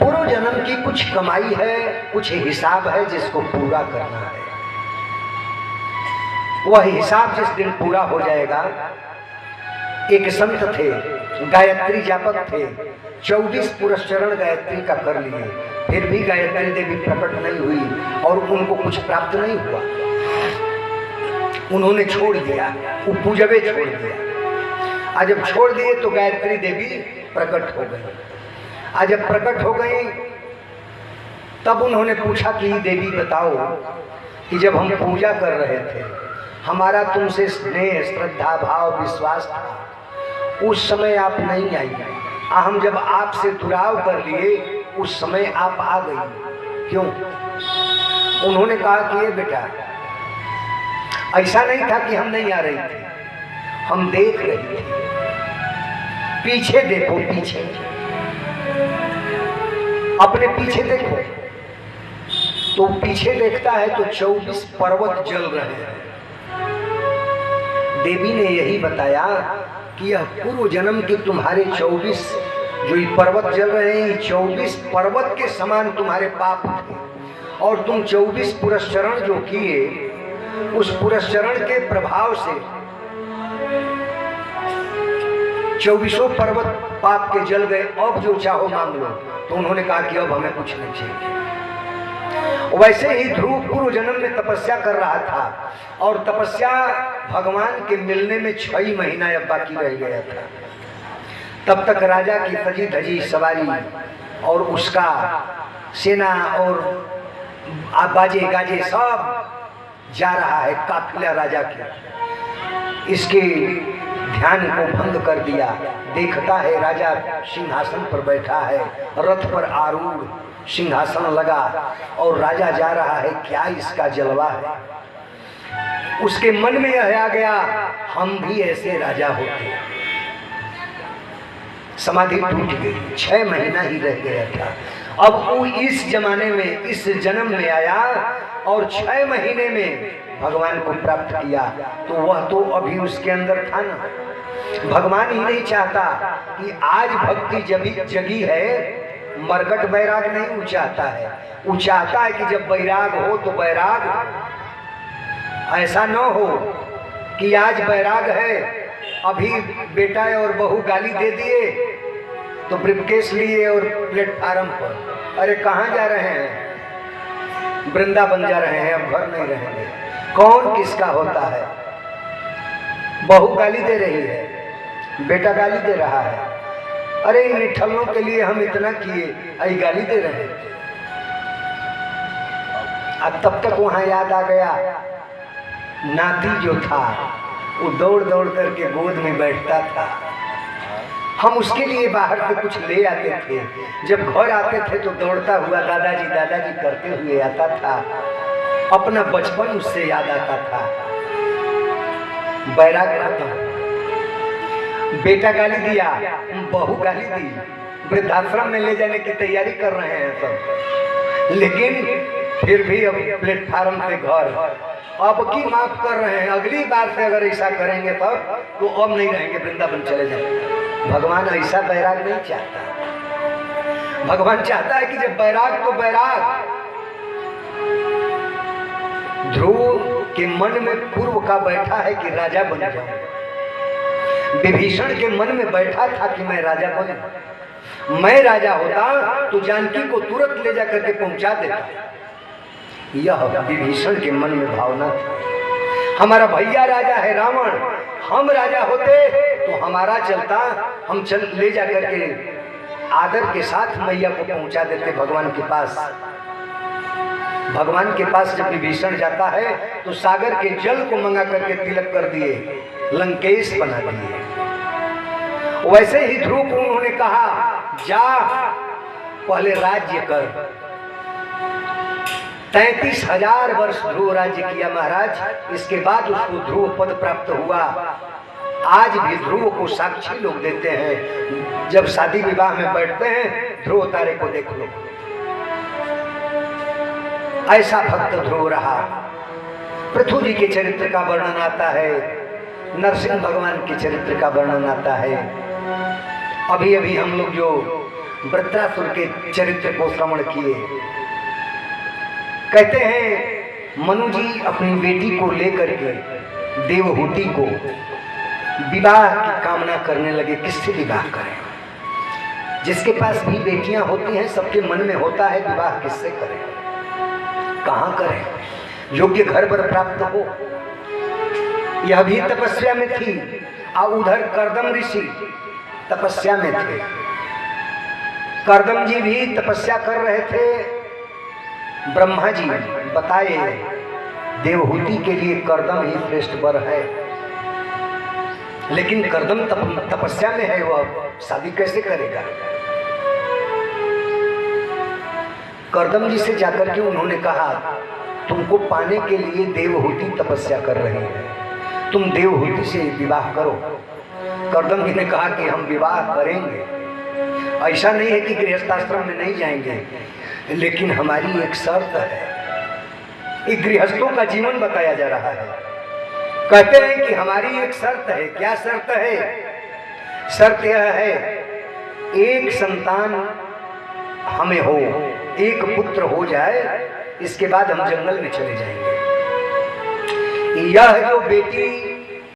पूर्व जन्म की कुछ कमाई है, कुछ हिसाब है जिसको पूरा करना है। वह हिसाब जिस दिन पूरा हो जाएगा। एक संत थे, गायत्री जापक थे, 24 पुरस्चरण गायत्री का कर लिए, फिर भी गायत्री देवी प्रकट नहीं हुई और उनको कुछ प्राप्त नहीं हुआ। उन्होंने छोड़ दिया, वो पूजबे छोड़ दिया। आज जब छोड़ दिए तो गायत्री देवी प्रकट हो गई। आज जब प्रकट हो गई तब उन्होंने पूछा कि देवी बताओ कि जब हम पूजा कर रहे थे, हमारा तुमसे स्नेह, श्रद्धा, भाव, विश्वास था, उस समय आप नहीं आई। हम जब आपसे दुराव कर लिए उस समय आप आ गई, क्यों? उन्होंने कहा कि ये बेटा ऐसा नहीं था कि हम नहीं आ रही थी, हम देख रहे थे। पीछे देखो, पीछे अपने पीछे देखो। तो पीछे देखता है तो 24 पर्वत जल रहे हैं। देवी ने यही बताया कि यह पूर्व जन्म के तुम्हारे 24 जो ये पर्वत जल रहे हैं, 24 पर्वत के समान तुम्हारे पाप थे और तुम 24 पुरस्चरण जो किए, उस पुरस्चरण के प्रभाव से 24 पर्वत पाप के जल गए। अब जो चाहो मांग लो। तो उन्होंने कहा कि अब हमें कुछ नहीं चाहिए। वैसे ही ध्रुव पूर्व जन्म में तपस्या कर रहा था और तपस्या भगवान के मिलने में 6 महीना अब बाकी रह गया था। तब तक राजा की सजी धजी सवारी और उसका सेना और बाजे गाजे सब जा रहा है, काफिला राजा के। इसके ध्यान को भंग कर दिया। देखता है राजा सिंहासन पर बैठा है, रथ पर आरूढ़ सिंहासन लगा और राजा जा रहा है, क्या इसका जलवा है। उसके मन में यह आ गया, हम भी ऐसे राजा होते। समाधि टूट गई, 6 महीना ही रह गया था। अब वो इस जमाने में, इस जन्म में आया और 6 महीने में भगवान को प्राप्त किया। तो वह तो अभी उसके अंदर था ना। भगवान ही नहीं चाहता कि आज भक्ति जगी है, मरगट बैराग नहीं वो चाहता है। वो चाहता है कि जब बैराग हो तो बैराग ऐसा न हो कि आज बैराग है, अभी बेटा और बहू गाली दे दिए तो ब्रीफकेस लिए और प्लेटफार्म पर, अरे कहाँ जा रहे हैं? वृंदावन जा रहे हैं, अब घर नहीं रहेंगे। कौन किसका होता है? बहू गाली दे रही है, बेटा गाली दे रहा है, अरे इन निठल्लों के लिए हम इतना किए, आई गाली दे रहे हैं। अब तब तक वहां याद आ गया, नाती जो था वो दौड़ दौड़ करके गोद में बैठता था। हम उसके लिए बाहर से कुछ ले आते थे, जब घर आते थे तो दौड़ता हुआ दादाजी दादाजी करते हुए आता था। अपना बचपन उससे याद आता था। बैराग खत्म। बेटा गाली दिया, बहू गाली दी, वृद्धाश्रम में ले जाने की तैयारी कर रहे हैं सब, लेकिन फिर भी अब प्लेटफार्म से घर, अब की माफ कर रहे हैं। अगली बार से अगर ऐसा करेंगे तब तो अब नहीं रहेंगे, वृंदावन चले जाएंगे। भगवान ऐसा बैराग नहीं चाहता। भगवान चाहता है कि जब बैराग तो बैराग। ध्रुव के मन में पूर्व का बैठा है कि राजा बन जाऊं। विभीषण के मन में बैठा था कि मैं राजा बनूं। मैं राजा होता तो जानकी को तुरंत ले जाकर के पहुंचा देता। यह विभीषण के मन में भावना थी। हमारा भैया राजा है रावण, हम राजा होते तो हमारा चलता, हम चल ले जाकर के आदर के साथ मैया को पहुंचा देते भगवान के पास। भगवान के पास जब विभीषण जाता है तो सागर के जल को मंगा करके तिलक कर दिए, लंकेश बना दिए। वैसे ही ध्रुव को उन्होंने कहा जा पहले राज्य कर। 33,000 वर्ष ध्रुव राज्य किया महाराज, इसके बाद उसको ध्रुव पद प्राप्त हुआ। आज भी ध्रुव को साक्षी लोग देते हैं, जब शादी विवाह में बैठते हैं ध्रुव तारे को देख लो। ऐसा भक्त ध्रुव रहा। पृथु जी के चरित्र का वर्णन आता है, नरसिंह भगवान के चरित्र का वर्णन आता है। अभी अभी हम लोग जो वृत्रासुर के चरित्र को श्रवण किए, कहते हैं मनु जी अपनी बेटी को लेकर के देवहूति को विवाह की कामना करने लगे। किससे विवाह करें? जिसके पास भी बेटियां होती हैं सबके मन में होता है विवाह किससे करें, कहां करें, योग्य घर पर प्राप्त हो। यह भी तपस्या में थी और उधर कर्दम ऋषि तपस्या में थे। कर्दम जी भी तपस्या कर रहे थे। ब्रह्मा जी बताए देवहूति के लिए कर्दम ही श्रेष्ठ वर है, लेकिन कर्दम तपस्या में है, वह शादी कैसे करेगा? कर्दम जी से जाकर के उन्होंने कहा तुमको पाने के लिए देवहूति तपस्या कर रही है, तुम देवहूति से विवाह करो। कर्दम जी ने कहा कि हम विवाह करेंगे, ऐसा नहीं है कि गृहस्थाश्रम में नहीं जाएंगे, लेकिन हमारी एक शर्त है। एक गृहस्थों का जीवन बताया जा रहा है। कहते हैं कि हमारी एक शर्त है। क्या शर्त है? शर्त यह है एक संतान हमें हो, एक पुत्र हो जाए, इसके बाद हम जंगल में चले जाएंगे। यह जो बेटी